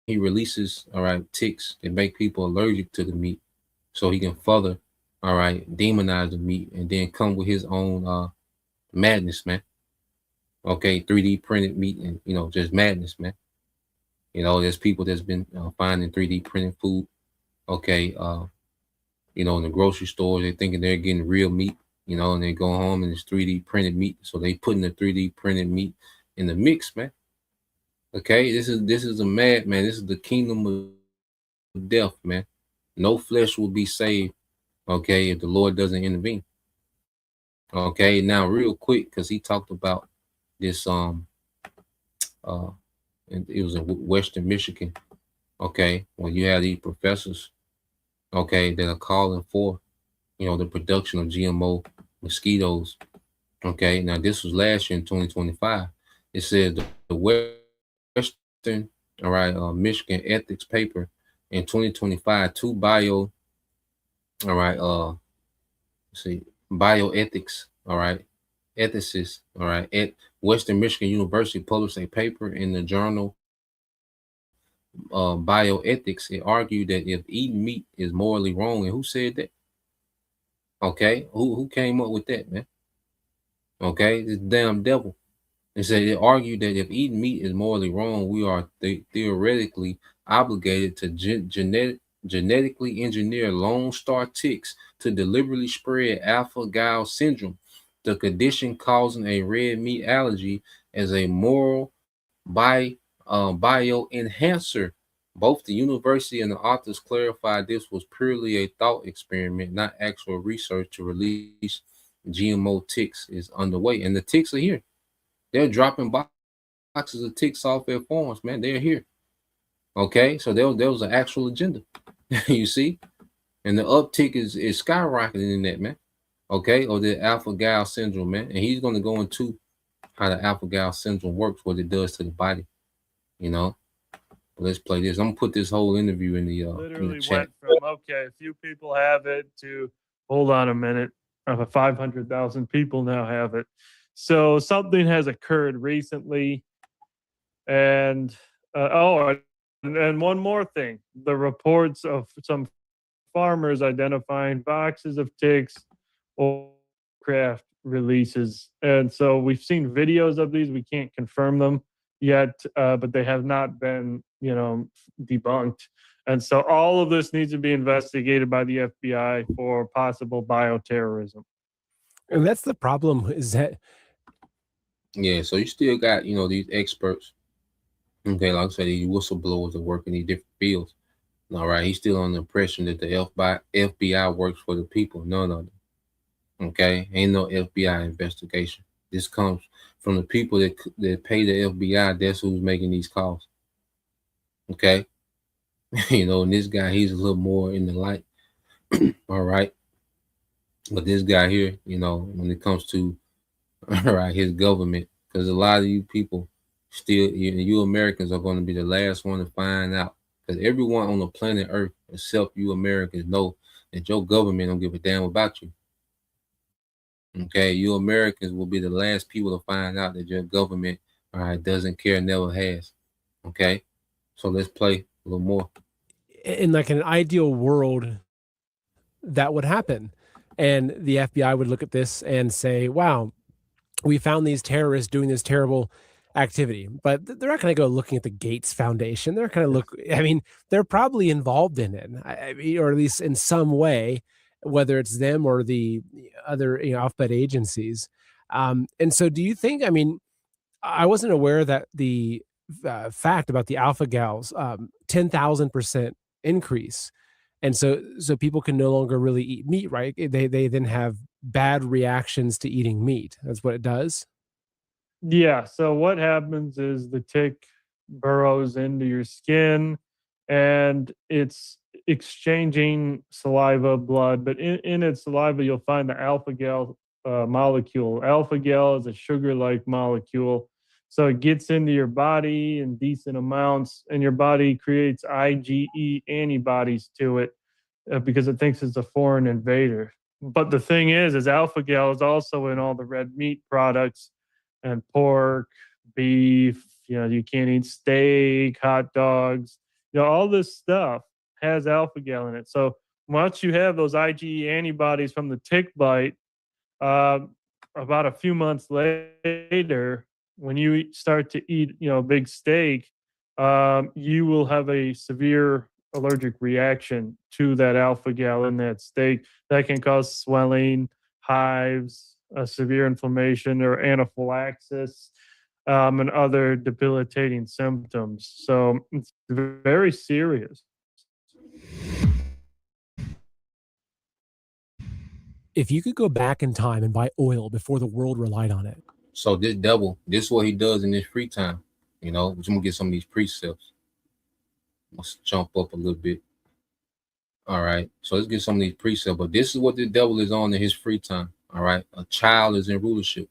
he releases, all right, ticks that make people allergic to the meat, so he can further, all right, demonize the meat and then come with his own madness, man. Okay, 3D printed meat and, you know, just madness, man. You know, there's people that's been finding 3D printed food. Okay, you know, in the grocery stores, they're thinking they're getting real meat, you know, and they go home and it's 3D printed meat. So they putting the 3D printed meat in the mix, man. Okay, this is a mad, man. This is the kingdom of death, man. No flesh will be saved, okay, if the Lord doesn't intervene. Okay, now real quick, because he talked about this and it was in Western Michigan. Okay, when you have these professors, okay, that are calling for, you know, the production of GMO mosquitoes. Okay, now this was last year in 2025. It said the Western, all right, Michigan ethics paper in 2025, two bio, all right, let's see, bioethics, all right, ethicists, all right, at Western Michigan University published a paper in the journal Bioethics. It argued that if eating meat is morally wrong, and who said that? Okay, who came up with that, man? Okay, this damn devil. It said it argued that if eating meat is morally wrong, we are theoretically obligated to genetically engineer Lone Star ticks to deliberately spread alpha-gal syndrome, the condition causing a red meat allergy, as a moral bioenhancer. Both the university and the authors clarified this was purely a thought experiment, not actual research to release GMO ticks is underway. And the ticks are here. They're dropping boxes of ticks off their farms, man. They're here. Okay, so there was an actual agenda. You see? And the uptick is skyrocketing in that, man. Okay, or the alpha-gal syndrome, man. And he's going to go into how the alpha-gal syndrome works, what it does to the body, you know. But let's play this. I'm gonna put this whole interview in the Literally chat. went from okay, a few people have it to hold on a minute, 500,000 people now have it. So something has occurred recently, and and one more thing: the reports of some farmers identifying boxes of ticks or craft releases. And so we've seen videos of these. We can't confirm them yet, but they have not been, debunked. And so all of this needs to be investigated by the FBI for possible bioterrorism. And that's the problem is that Yeah, so you still got, these experts. Okay, like I said, these whistleblowers that work in these different fields. All right, he's still on the impression that the FBI works for the people. No. Okay, ain't no FBI investigation. This comes from the people that pay the FBI. That's who's making these calls. Okay, and this guy, he's a little more in the light. All right, but this guy here, when it comes to all right, his government, because a lot of you people still, you Americans are going to be the last one to find out. Because everyone on the planet Earth, except you Americans, know that your government don't give a damn about you. Okay, you Americans will be the last people to find out that your government, all right, doesn't care, never has. Okay, so let's play a little more. in like an ideal world that would happen. And the FBI would look at this and say, wow, we found these terrorists doing this terrible activity, but they're not going to go looking at the Gates Foundation. They're not going to look, I mean, they're probably involved in it, or at least in some way, whether it's them or the other, alphabet agencies. And so do you think, I mean, I wasn't aware that the fact about the alpha gals, 10,000% increase. And so people can no longer really eat meat, right? They then have bad reactions to eating meat. That's what it does. Yeah. So what happens is the tick burrows into your skin and it's exchanging saliva, blood, but in its saliva, you'll find the alpha gal molecule. Alpha gal is a sugar like molecule. So it gets into your body in decent amounts, and your body creates IgE antibodies to it because it thinks it's a foreign invader. But the thing is alpha gal is also in all the red meat products and pork, beef. You can't eat steak, hot dogs. All this stuff has alpha gal in it. So once you have those IgE antibodies from the tick bite, uh, about a few months later, when you start to eat, big steak, you will have a severe allergic reaction to that alpha gal in that steak that can cause swelling, hives, severe inflammation, or anaphylaxis, and other debilitating symptoms. So it's very serious. If you could go back in time and buy oil before the world relied on it. So this devil, this is what he does in his free time. I'm gonna get some of these precepts. Let's jump up a little bit. All right. So let's get some of these precepts. But this is what the devil is on in his free time. All right. A child is in rulership.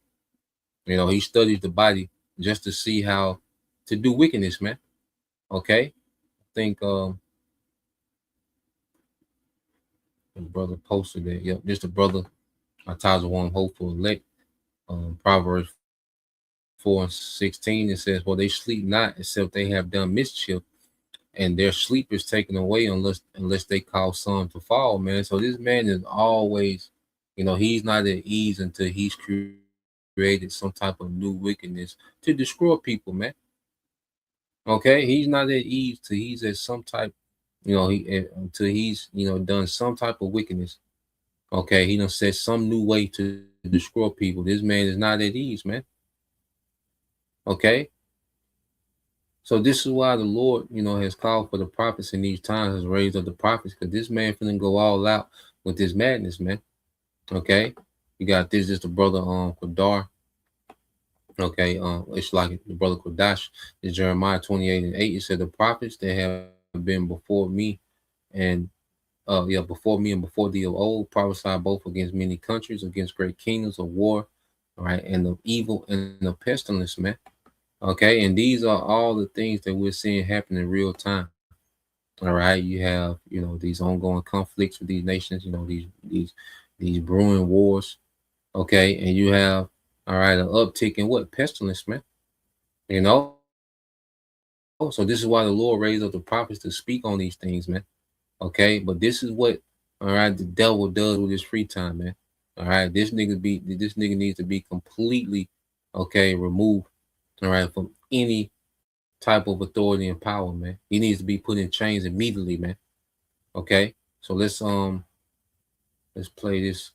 He studies the body just to see how to do wickedness, man. Okay. I think the brother posted that. Yep, just the brother. One hopeful elect. Proverbs 4:16. It says, well, they sleep not except they have done mischief, and their sleep is taken away unless they cause some to fall, man. So this man is always, he's not at ease until he's created some type of new wickedness to destroy people, man. Okay, he's not at ease till he's at some type, until he's done some type of wickedness. Okay, he done set some new way to destroy people. This man is not at ease, man. Okay. So this is why the Lord, has called for the prophets in these times, has raised up the prophets, because this man finna go all out with this madness, man. Okay. You got this is the brother Qadar. Okay, it's like the brother Kodash. It's Jeremiah 28:8. It said the prophets that have been before me and before me and before thee of old, prophesied both against many countries, against great kingdoms of war, all right, and of evil and of pestilence, man. Okay, and these are all the things that we're seeing happen in real time. All right, you have these ongoing conflicts with these nations. These brewing wars. Okay, and you have all right an uptick in what pestilence, man. You know, so this is why the Lord raised up the prophets to speak on these things, man. Okay, but this is what all right the devil does with his free time, man. All right, this nigga needs to be completely removed. All right, from any type of authority and power, man. He needs to be put in chains immediately, man. Okay, so let's play this.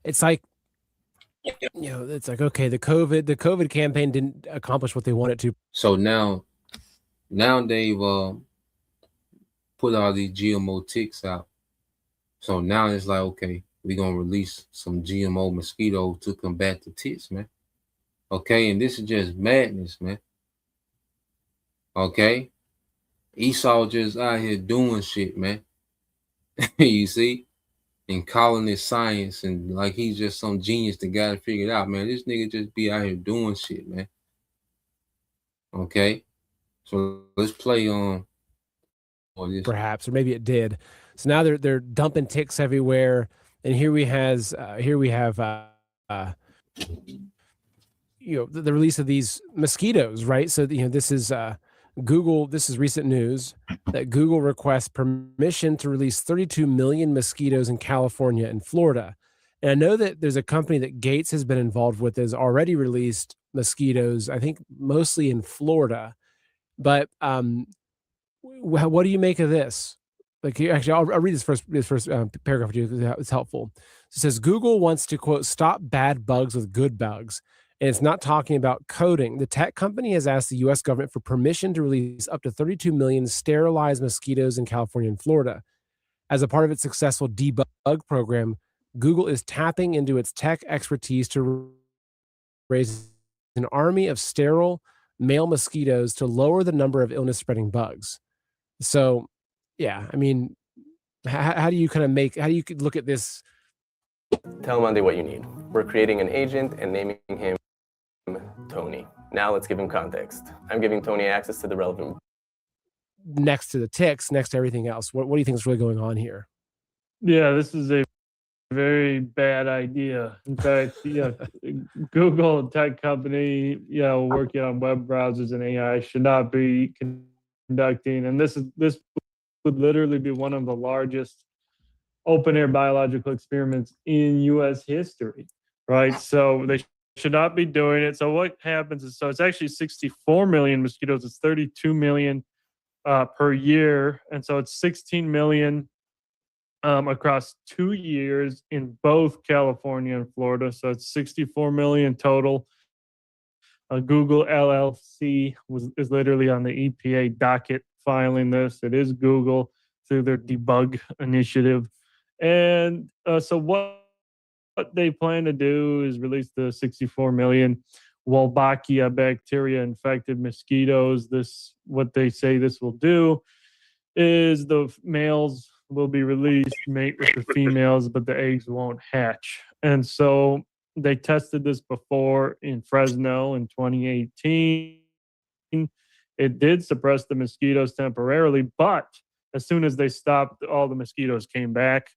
It's like, it's like, okay, the COVID campaign didn't accomplish what they wanted to. So now they've put all these GMO ticks out. So now it's like, okay, we're gonna release some GMO mosquitoes to combat the ticks, man. Okay, and this is just madness, man. Okay, Esau just out here doing shit, man. You see, and calling it science, and like he's just some genius that got it figured out, man. This nigga just be out here doing shit, man. Okay, so let's play on this. Perhaps, or maybe it did. So now they're dumping ticks everywhere, and here we have the release of these mosquitoes, right? So this is Google. This is recent news that Google requests permission to release 32 million mosquitoes in California and Florida. And I know that there's a company that Gates has been involved with that has already released mosquitoes, I think mostly in Florida. But what do you make of this? Like, actually, I'll read this first paragraph to you because it's helpful. It says Google wants to, quote, stop bad bugs with good bugs. And it's not talking about coding. The tech company has asked the U.S. government for permission to release up to 32 million sterilized mosquitoes in California and Florida. As a part of its successful debug program, Google is tapping into its tech expertise to raise an army of sterile male mosquitoes to lower the number of illness-spreading bugs. So, yeah, I mean, how do you look at this? Tell Monday what you need. We're creating an agent and naming him Tony. Now let's give him context. I'm giving Tony access to the relevant. Next to the ticks, next to everything else. What do you think is really going on here? Yeah, this is a very bad idea. In fact, Google, a tech company, working on web browsers and AI should not be conducting. And this would literally be one of the largest open air biological experiments in U.S. history, right? So they should not be doing it. So what happens is, it's actually 64 million mosquitoes. It's 32 million per year. And so it's 16 million across 2 years in both California and Florida. So it's 64 million total. Google LLC is literally on the EPA docket filing this. It is Google through their debug initiative. And so what they plan to do is release the 64 million Wolbachia bacteria infected mosquitoes. What they say this will do is the males will be released, mate with the females, but the eggs won't hatch. And so they tested this before in Fresno in 2018. It did suppress the mosquitoes temporarily, but as soon as they stopped, all the mosquitoes came back.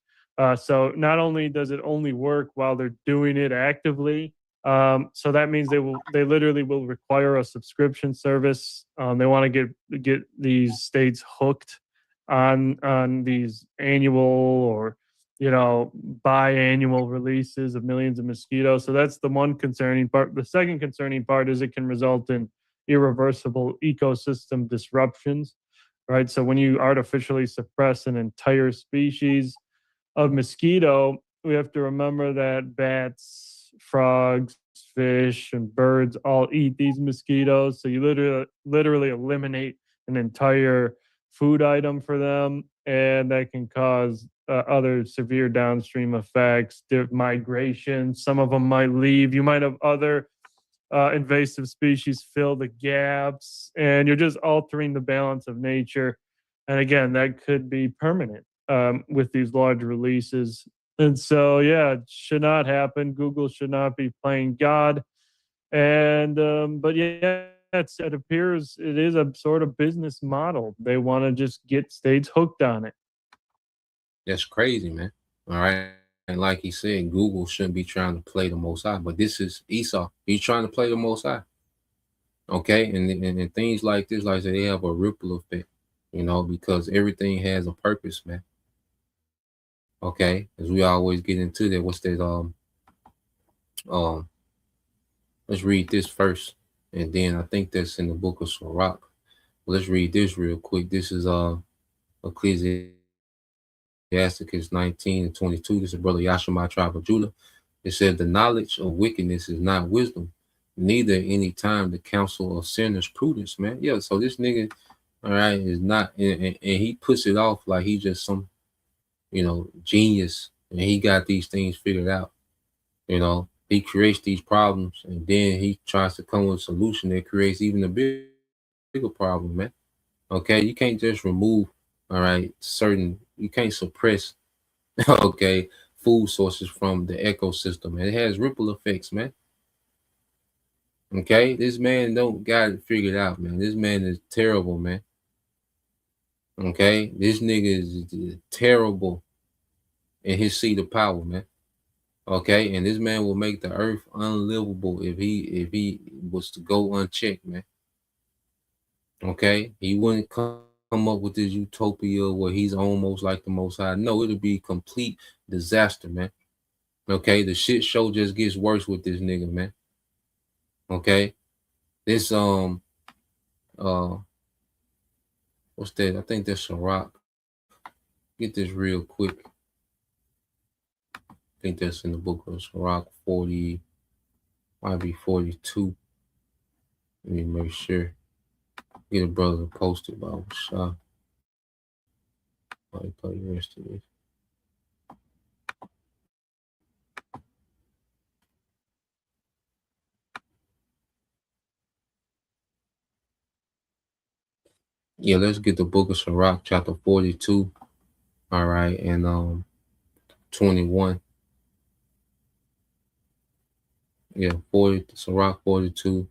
So not only does it only work while they're doing it actively, so that means they literally will require a subscription service. They want to get these states hooked on these annual or biannual releases of millions of mosquitoes. So that's the one concerning part. The second concerning part is it can result in irreversible ecosystem disruptions, right? So when you artificially suppress an entire species of mosquito, we have to remember that bats, frogs, fish, and birds all eat these mosquitoes. So you literally eliminate an entire food item for them, and that can cause other severe downstream effects, migration. Some of them might leave. You might have other invasive species fill the gaps, and you're just altering the balance of nature. And again, that could be permanent with these large releases. And so, yeah, it should not happen. Google should not be playing God And but yeah, it appears it is a sort of business model. They want to just get states hooked on it. That's crazy, man. All right. And like he said, Google shouldn't be trying to play the Most High, but this is Esau. He's trying to play the Most High. Okay, and things like this, like I said, they have a ripple effect, because everything has a purpose, man. Okay, as we always get into that, what's that? Let's read this first, and then I think that's in the book of Sirach. Let's read this real quick. This is Ecclesiasticus 19:22. This is Brother Yashima, tribe of Judah. It said, "The knowledge of wickedness is not wisdom, neither any time the counsel of sinners prudence." Man, yeah. So this nigga, all right, is not, and he puts it off like he just some, genius, and he got these things figured out. He creates these problems, and then he tries to come with a solution that creates even a bigger problem, man. Okay, you can't just remove, all right, you can't suppress, okay, food sources from the ecosystem. It has ripple effects, man. Okay, this man don't got it figured out, man. This man is terrible, man. Okay, this nigga is terrible in his seat of power, man. Okay, and this man will make the earth unlivable if he was to go unchecked, man. Okay, he wouldn't come up with this utopia where he's almost like the Most High. No, it'll be complete disaster, man. Okay, the shit show just gets worse with this nigga, man. Okay, this what's that? I think that's Sirach. Get this real quick. I think that's in the book of Sirach 40, might be 42. Let me make sure. Get a brother posted by Shah. I'll play the rest of this. Yeah, let's get the book of Sirach, chapter 42. All right, and 21. Yeah, 40, Sirach 42,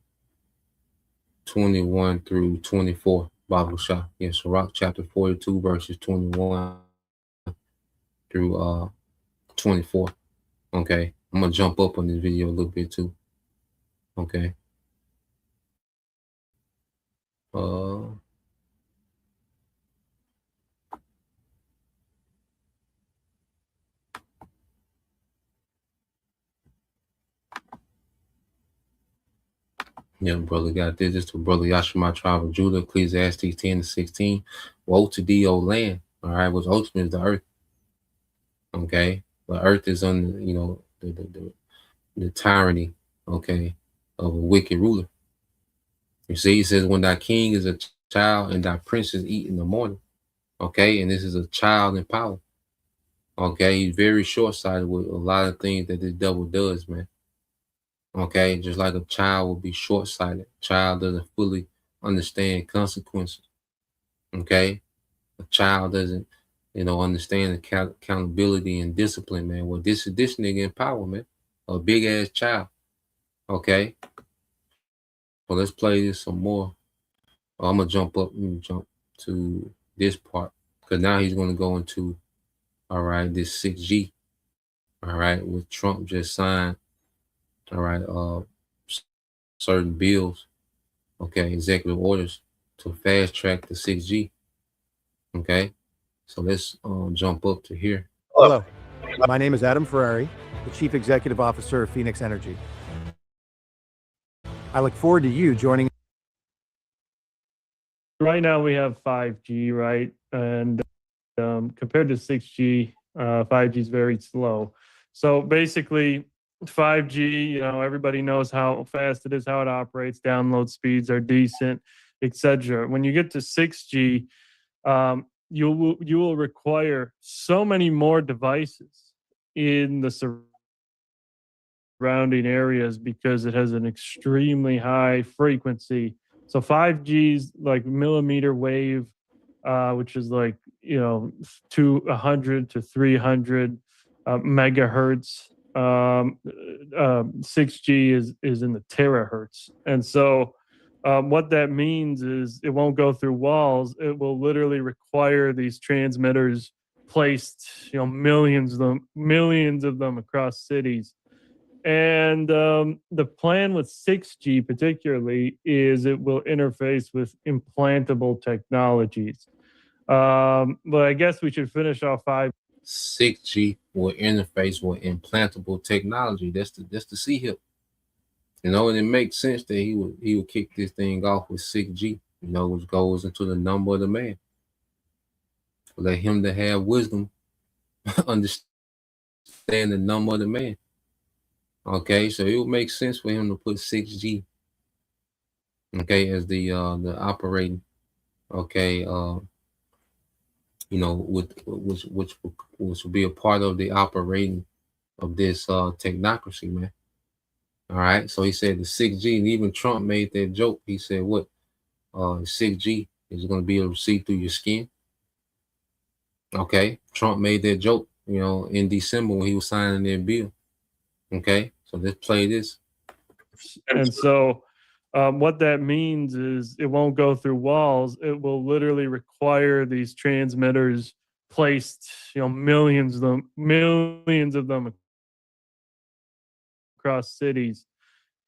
21 through 24. Bible Shah. Yeah, Sirach chapter 42, verses 21 through 24. Okay. I'm gonna jump up on this video a little bit too. Okay. Yeah, brother got this. This to brother Yashima, tribe of Judah, Ecclesiastes 10:16. Woe to thee, O land. All right, what's ultimate is the earth. Okay. The earth is under, the tyranny, okay, of a wicked ruler. You see, he says, when thy king is a child and thy princes eat in the morning. Okay, and this is a child in power. Okay, he's very short-sighted with a lot of things that this devil does, man. Okay, just like a child will be short-sighted. Child doesn't fully understand consequences. Okay, a child doesn't, understand accountability and discipline, man. Well, this is this nigga in power, man. A big-ass child. Okay, well, let's play this some more. I'm gonna jump up and jump to this part because now he's gonna go into, all right, this 6G. All right, with Trump just signed, all right, certain bills, okay, executive orders to fast track the 6G. Okay, so let's jump up to here. Hello, my name is Adam Ferrari, the Chief Executive Officer of Phoenix Energy. I look forward to you joining. Right now we have 5G, right? And compared to 6G, 5G is very slow. So basically, 5G, everybody knows how fast it is, how it operates, download speeds are decent, etc. When you get to 6G, you will require so many more devices in the surrounding areas because it has an extremely high frequency. So 5G's like millimeter wave, which is like 200 to 300 megahertz 6G is in the terahertz, and so what that means is it won't go through walls. It will literally require these transmitters placed, millions of them across cities. And the plan with 6G particularly is it will interface with implantable technologies. But I guess we should finish off 6G will interface with implantable technology. That's the C hip. And it makes sense that he would kick this thing off with 6G, which goes into the number of the man. Let him to have wisdom, understand the number of the man. Okay, so it would make sense for him to put 6G, okay, as the operating, okay, which will be a part of the operating of this technocracy, man. All right, so he said the 6G, and even Trump made that joke. He said, "What 6G is going to be able to see through your skin?" Okay, Trump made that joke, in December when he was signing that bill. Okay, so let's play this. And so what that means is it won't go through walls. It will literally require these transmitters placed, millions of them across cities.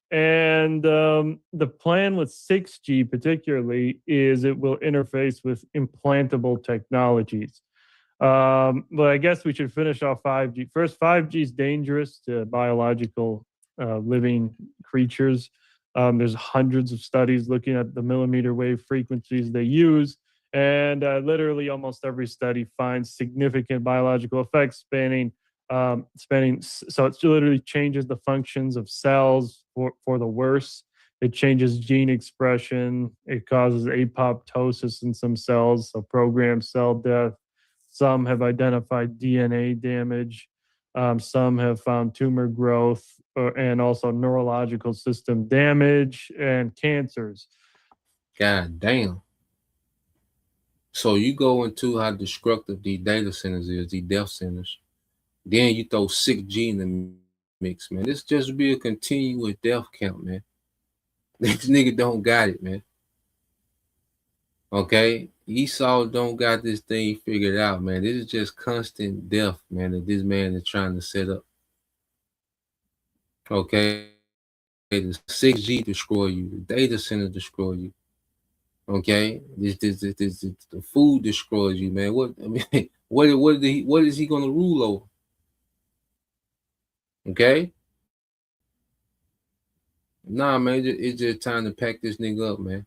And the plan with 6G particularly is it will interface with implantable technologies. But I guess we should finish off 5G. First, 5G is dangerous to biological living creatures. There's hundreds of studies looking at the millimeter wave frequencies they use. And literally almost every study finds significant biological effects spanning, so it literally changes the functions of cells for the worse. It changes gene expression. It causes apoptosis in some cells, so programmed cell death. Some have identified DNA damage. Some have found tumor growth and also neurological system damage and cancers. God damn. So you go into how destructive these data centers is, these death centers. Then you throw 6G in the mix, man. This just be a continuous death count, man. This nigga don't got it, man. Okay? Esau don't got this thing figured out, man. This is just constant death, man, that this man is trying to set up. Okay? The 6G destroy you. The data center destroy you. Okay? The food destroys you, man. What is he gonna rule over? Okay? Nah, man, it's just time to pack this nigga up, man.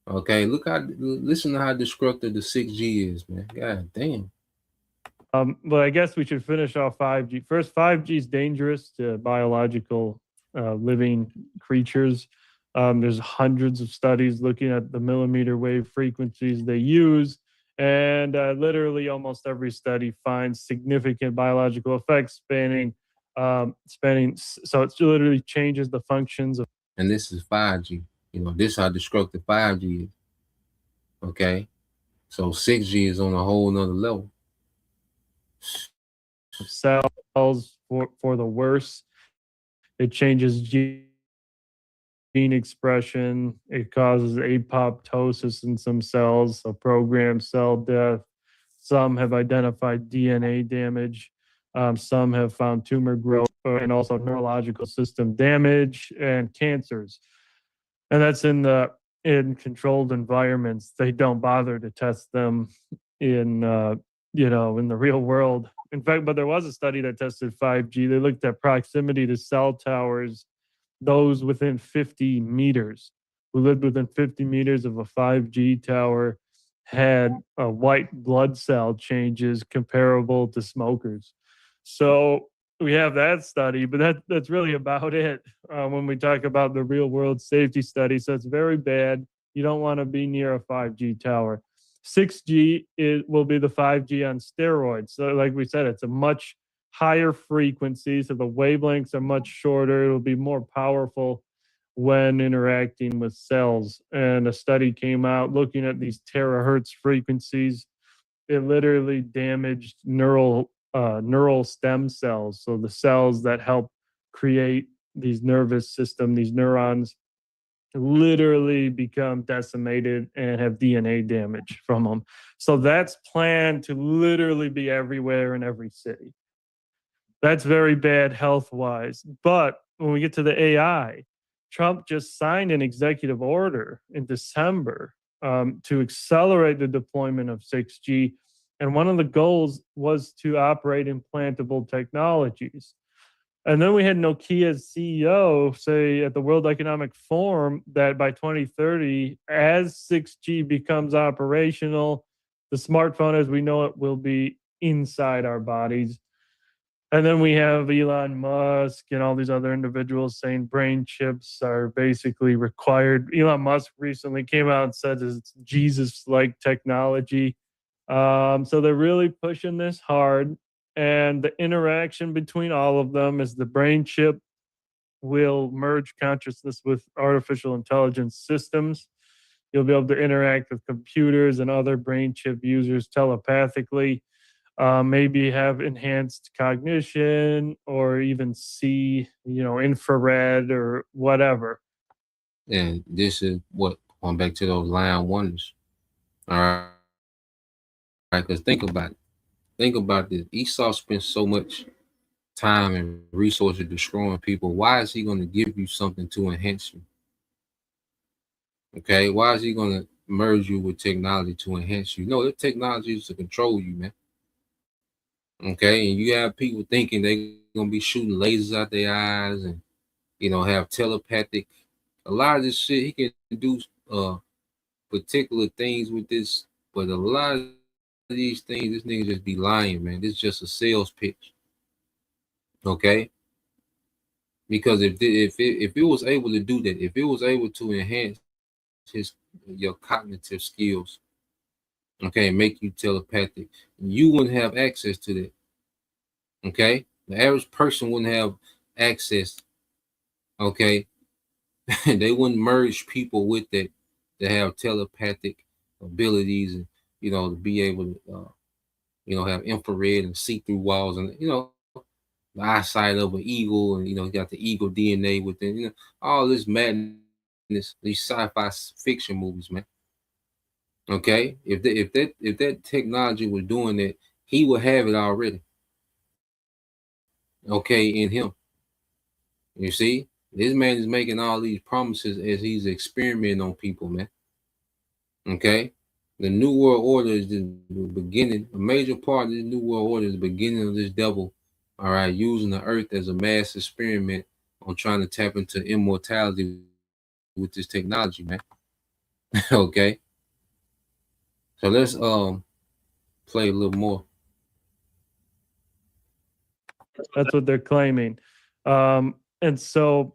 Okay, listen to how destructive the 6G is, man. God damn. But I guess we should finish off 5G. First, 5G is dangerous to biological living creatures. There's hundreds of studies looking at the millimeter wave frequencies they use. And literally almost every study finds significant biological effects spanning, so it literally changes the functions of. And this is 5G. This is how destructive 5G is. Okay? So 6G is on a whole nother level. Cells for the worse. It changes gene expression. It causes apoptosis in some cells, so programmed cell death. Some have identified DNA damage. Some have found tumor growth and also neurological system damage and cancers. And that's in controlled environments. They don't bother to test them in the real world. In fact, but there was a study that tested 5G. They looked at proximity to cell towers, those within 50 meters, who lived within 50 meters of a 5G tower had white blood cell changes comparable to smokers. So we have that study, but that's really about it when we talk about the real world safety study. So it's very bad. You don't want to be near a 5G tower. 6G will be the 5G on steroids. So like we said, it's a much higher frequency, so the wavelengths are much shorter. It'll be more powerful when interacting with cells. And a study came out looking at these terahertz frequencies. It literally damaged neural neural stem cells. So the cells that help create these nervous system, these neurons, literally become decimated and have DNA damage from them. So that's planned to literally be everywhere in every city. That's very bad health wise. But when we get to the AI, Trump just signed an executive order in December to accelerate the deployment of 6G. And one of the goals was to operate implantable technologies. And then we had Nokia's CEO say at the World Economic Forum that by 2030, as 6G becomes operational, the smartphone as we know it will be inside our bodies. And then we have Elon Musk and all these other individuals saying brain chips are basically required. Elon Musk recently came out and said it's Jesus-like technology. So they're really pushing this hard. And the interaction between all of them is the brain chip will merge consciousness with artificial intelligence systems. You'll be able to interact with computers and other brain chip users telepathically. Maybe have enhanced cognition or even see, infrared or whatever. And this is what, going back to those line wonders. All right. Because think about it. Think about this. Esau spent so much time and resources destroying people. Why is he going to give you something to enhance you? Okay. Why is he going to merge you with technology to enhance you? No, the technology is to control you, man. Okay, and you have people thinking they're gonna be shooting lasers out their eyes and have telepathic. A lot of this shit he can do particular things with this, but a lot of these things this nigga just be lying, man. This is just a sales pitch. Okay, because if it was able to do that, if it was able to enhance your cognitive skills, okay, and make you telepathic, you wouldn't have access to that. Okay, the average person wouldn't have access. Okay, they wouldn't merge people with that have telepathic abilities and to be able to have infrared and see through walls and the eyesight of an eagle and got the eagle DNA within all this madness, these sci-fi fiction movies, man. Okay, if that technology was doing that, he would have it already. Okay, in him. You see, this man is making all these promises as he's experimenting on people, man. Okay, the New World Order is the beginning. A major part of the New World Order is the beginning of this devil. All right, using the earth as a mass experiment on trying to tap into immortality with this technology, man. Okay, so let's play a little more. That's what they're claiming. And so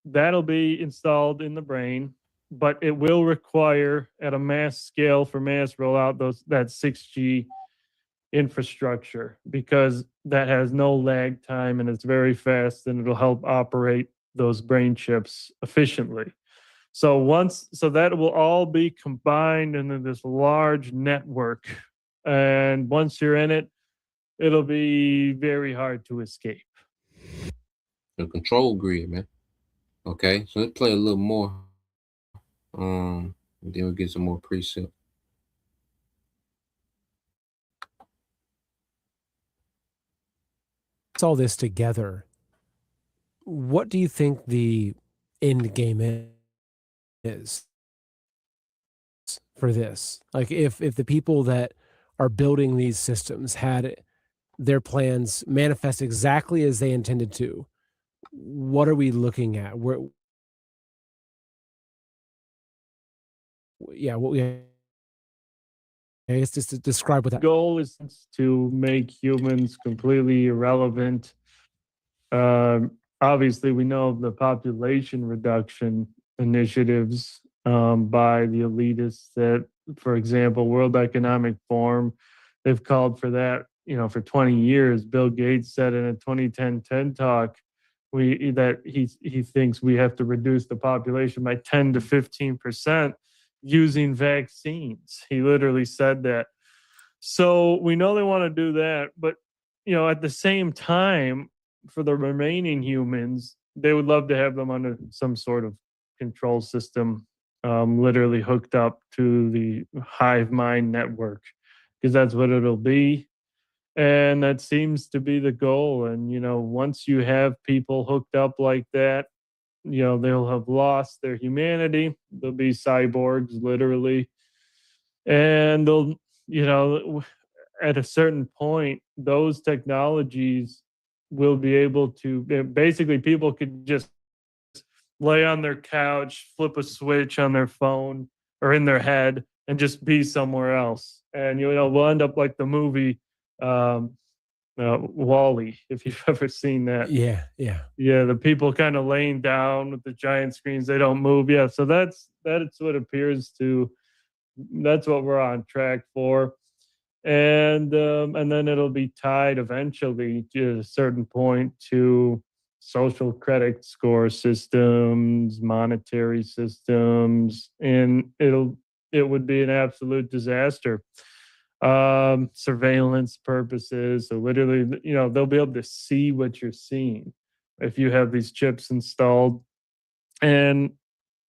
that'll be installed in the brain, but it will require at a mass scale for mass rollout that 6G infrastructure, because that has no lag time and it's very fast and it'll help operate those brain chips efficiently. So that will all be combined into this large network. And once you're in it, it'll be very hard to escape. The control grid, man. Okay, so let's play a little more. And then we'll get some more precept. It's all this together. What do you think the end game is for this? Like if the people that are building these systems had their plans manifest exactly as they intended to, what are we looking at? I guess just to describe what that goal is, to make humans completely irrelevant. Obviously, we know of the population reduction initiatives by the elitists that, for example, World Economic Forum, they've called for that, for 20 years. Bill Gates said in a 2010 TED Talk that he thinks we have to reduce the population by 10 to 15% using vaccines. He literally said that. So we know they want to do that, but at the same time, for the remaining humans, they would love to have them under some sort of control system, literally hooked up to the hive mind network, because that's what it'll be. And that seems to be the goal. And, once you have people hooked up like that, they'll have lost their humanity. They'll be cyborgs, literally. And they'll, at a certain point, those technologies will be able to basically, people could just lay on their couch, flip a switch on their phone or in their head, and just be somewhere else. And we'll end up like the movie Wall-E, if you've ever seen that. Yeah. Yeah, the people kind of laying down with the giant screens, they don't move. Yeah, so that's what appears to. That's what we're on track for. And then it'll be tied eventually to a certain point to social credit score systems, monetary systems, and it would be an absolute disaster. Surveillance purposes, so literally, they'll be able to see what you're seeing if you have these chips installed, and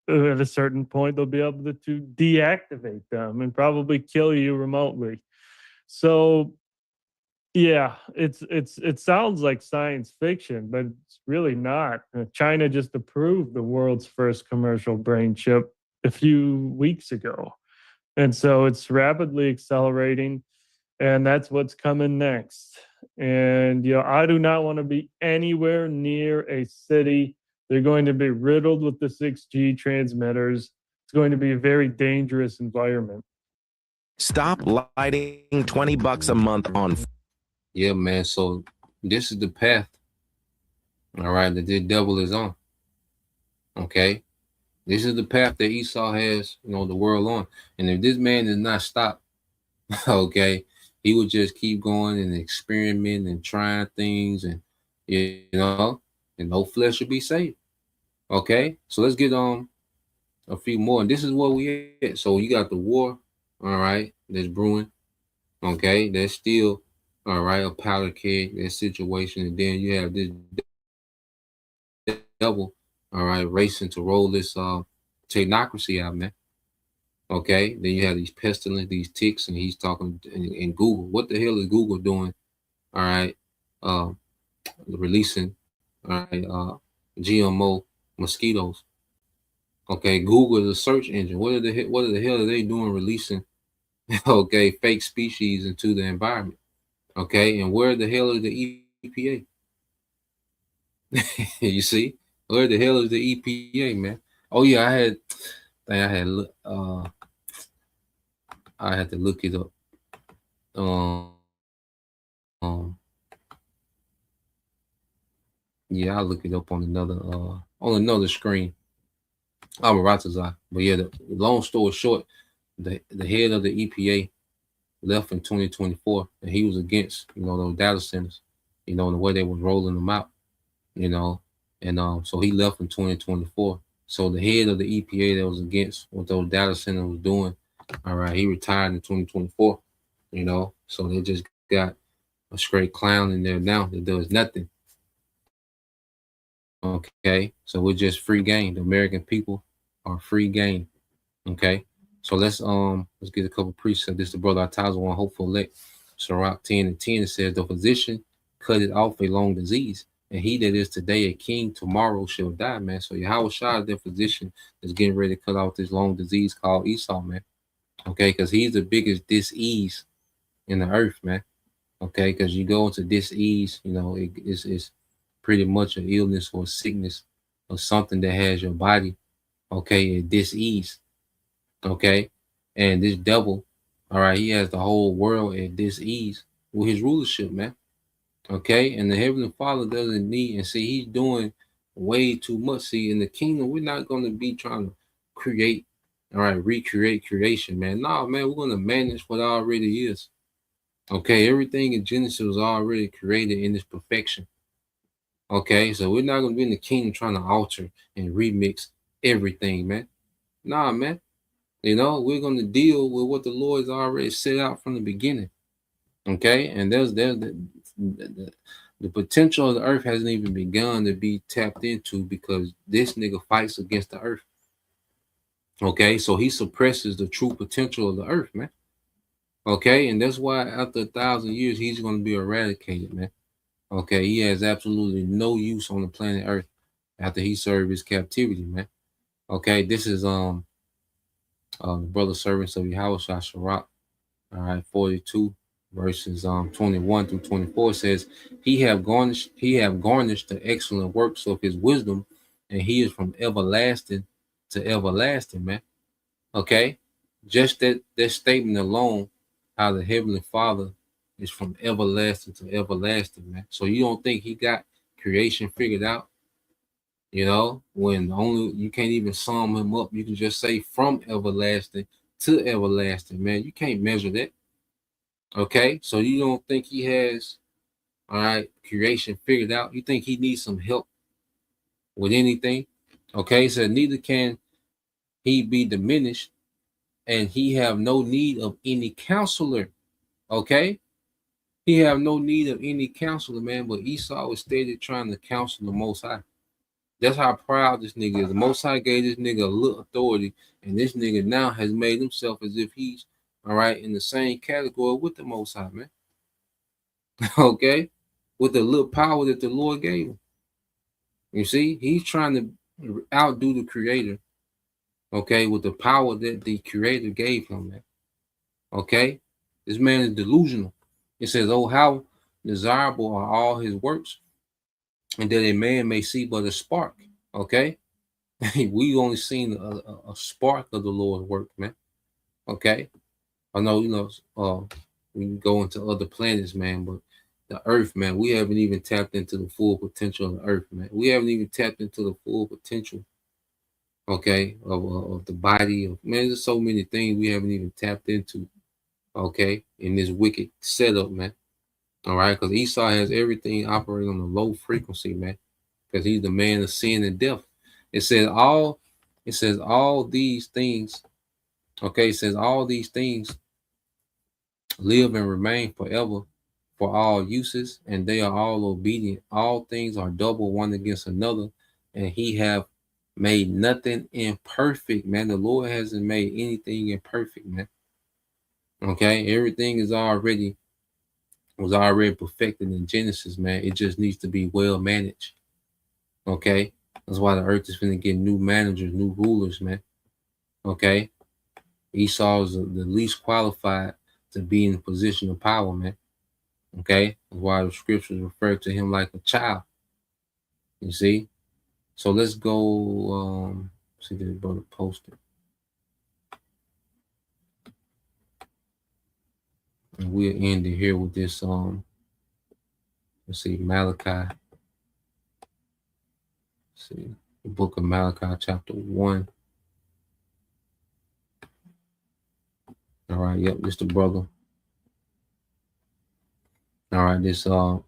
at a certain point they'll be able to deactivate them and probably kill you remotely. So yeah, it sounds like science fiction, but it's really not. China just approved the world's first commercial brain chip a few weeks ago. And so it's rapidly accelerating, and that's what's coming next. And I do not want to be anywhere near a city. They're going to be riddled with the 6G transmitters. It's going to be a very dangerous environment. Stop lighting $20 a month on. Yeah, man. So this is the path, all right, that the devil is on. Okay. This is the path that Esau has, the world on. And if this man does not stop, okay, he would just keep going and experiment and trying things, and and no flesh will be saved. Okay. So let's get on a few more. And this is what we at. So you got the war, all right, that's brewing. Okay, that's still all right, a powder keg, that situation. And then you have this devil, all right, racing to roll this technocracy out, man. Okay, then you have these pestilence, these ticks, and he's talking in Google. What the hell is Google doing? All right, releasing, all right, GMO mosquitoes. Okay, Google is a search engine. What the hell are they doing releasing okay, fake species into the environment? Okay, and where the hell is the EPA? You see, where the hell is the EPA, man? Oh yeah, I had to look it up. Yeah, I'll look it up on another screen. But yeah, the long story short, the head of the EPA left in 2024, and he was against those data centers, the way they was rolling them out, and so he left in 2024. So the head of the EPA that was against what those data centers was doing, all right, he retired in 2024, so they just got a straight clown in there now that does nothing. Okay, so we're just free game. The American people are free game. Okay, so let's get a couple precepts. This is the brother Ataza one, hopeful elect. Sirach 10:10, it says, the physician cut it off a long disease, and he that is today a king tomorrow shall die, man. So Yahweh Shah, the physician, is getting ready to cut off this long disease called Esau, man. Okay, because he's the biggest dis-ease in the earth, man. Okay, because you go into dis-ease, it's pretty much an illness or a sickness or something that has your body, okay, at dis-ease. Okay, and this devil, all right, he has the whole world at dis-ease with his rulership, man. Okay, and the Heavenly Father doesn't need, and see, he's doing way too much. See, in the kingdom, we're not going to be trying to create, all right, recreate creation, man. No, man, we're going to manage what already is. Okay, everything in Genesis was already created in its perfection. Okay, so we're not going to be in the kingdom trying to alter and remix everything, man. Nah, man. We're going to deal with what the Lord's already set out from the beginning. Okay, and the potential of the earth hasn't even begun to be tapped into because this nigga fights against the earth. Okay, so he suppresses the true potential of the earth, man. Okay, and that's why after 1,000 years he's going to be eradicated, man. Okay, he has absolutely no use on the planet Earth after he served his captivity, man. Okay, this is the brother servants of Yahweh Shasharak. All right, 42 verses 21 through 24 says, he have garnished the excellent works of his wisdom, and he is from everlasting to everlasting, man. Okay, just that statement alone, how the heavenly Father is from everlasting to everlasting, man. So you don't think he got creation figured out? You know, when only you can't even sum him up, you can just say from everlasting to everlasting, man. You can't measure that. Okay, so you don't think he has, all right, creation figured out? You think he needs some help with anything? Okay, so neither can he be diminished, and he have no need of any counselor. Okay, he have no need of any counselor, man. But Esau was steady trying to counsel the Most High. That's how proud this nigga is. The Most High gave this nigga a little authority, and this nigga now has made himself as if he's, all right, in the same category with the Most High, man. Okay, with the little power that the Lord gave him. You see, he's trying to outdo the Creator. Okay, with the power that the Creator gave him, man. Okay, this man is delusional. It says, "Oh, how desirable are all his works, and that a man may see but a spark." Okay, we only seen a spark of the Lord's work, man. Okay, I know, you know, we can go into other planets, man, but the Earth, man, we haven't even tapped into the full potential of the Earth, man. We haven't even tapped into the full potential, okay, of the body of man. There's so many things we haven't even tapped into, okay, in this wicked setup, man. All right, because Esau has everything operating on a low frequency, man, because he's the man of sin and death. It says all these things, okay, it says all these things live and remain forever for all uses, and they are all obedient. All things are double one against another, and he have made nothing imperfect, man. The Lord hasn't made anything imperfect, man. Okay, everything was already perfected in Genesis, man. It just needs to be well managed. Okay, that's why the earth is going to get new managers, new rulers, man. Okay, Esau is the least qualified to be in a position of power, man. Okay, that's why the scriptures refer to him like a child. You see, so let's go. See this brother posted, and we'll end it here with this. Let's see, Malachi. Let's see, the book of Malachi, chapter 1. All right, yep, this the brother. All right, this the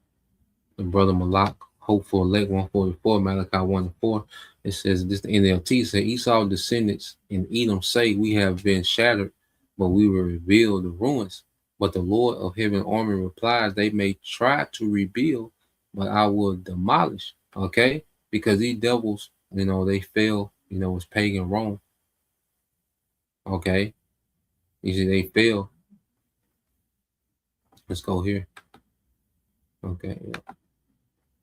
brother Malak, hopeful elect 144, Malachi 1 and 4. It says this, the NLT says, Esau's descendants in Edom say, we have been shattered, but we will rebuild the ruins. But the Lord of heaven army replies, they may try to rebuild, but I will demolish. Okay, because these devils, you know, they fail, you know, it's pagan Rome. Okay, you see, they fail. Let's go here. Okay,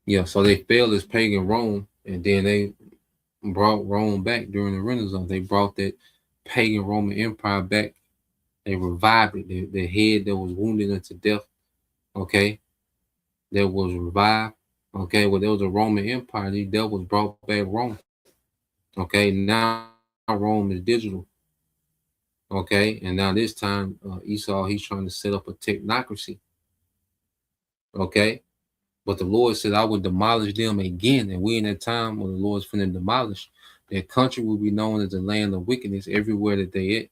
yeah, so they failed as pagan Rome, and then they brought Rome back during the Renaissance. They brought that pagan Roman Empire back. They revived it. The head that was wounded unto death, okay, that was revived. Okay, well, there was a Roman Empire. These devils brought back Rome. Okay, now Rome is digital. Okay, and now this time Esau, he's trying to set up a technocracy. Okay, but the Lord said, I will demolish them again. And we in that time when the Lord's finna demolish, their country will be known as the land of wickedness everywhere that they at.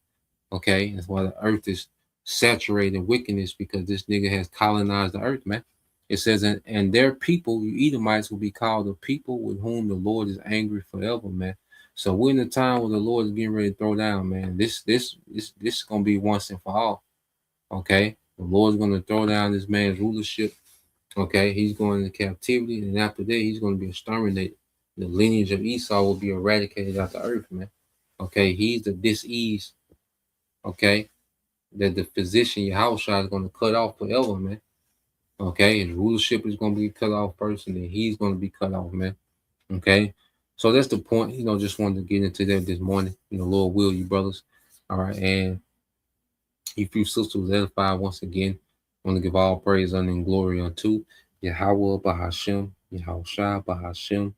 Okay, that's why the earth is saturated in wickedness, because this nigga has colonized the earth, man. It says, and their people, you Edomites, will be called the people with whom the Lord is angry forever, man. So we're in the time where the Lord is getting ready to throw down, man. This is gonna be once and for all. Okay, the Lord's gonna throw down this man's rulership. Okay, he's going into captivity, and after that, he's going to be exterminated. The lineage of Esau will be eradicated out the earth, man. Okay, he's the dis-ease, okay, that the physician Yahushua is going to cut off forever, man. Okay, his rulership is going to be cut off first, and then he's going to be cut off, man. Okay, so that's the point. Just wanted to get into that this morning. Lord will, you brothers. All right, and if you sisters was edified once again, I want to give all praise, honor, and glory unto Yahweh Bahashem, Yahushua Bahashem,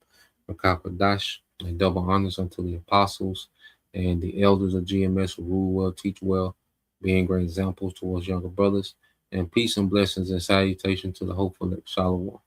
Rakakadash, and double honors unto the apostles and the elders of GMS who rule well, teach well, being great examples towards younger brothers, and peace and blessings and salutation to the hopeful Shalom.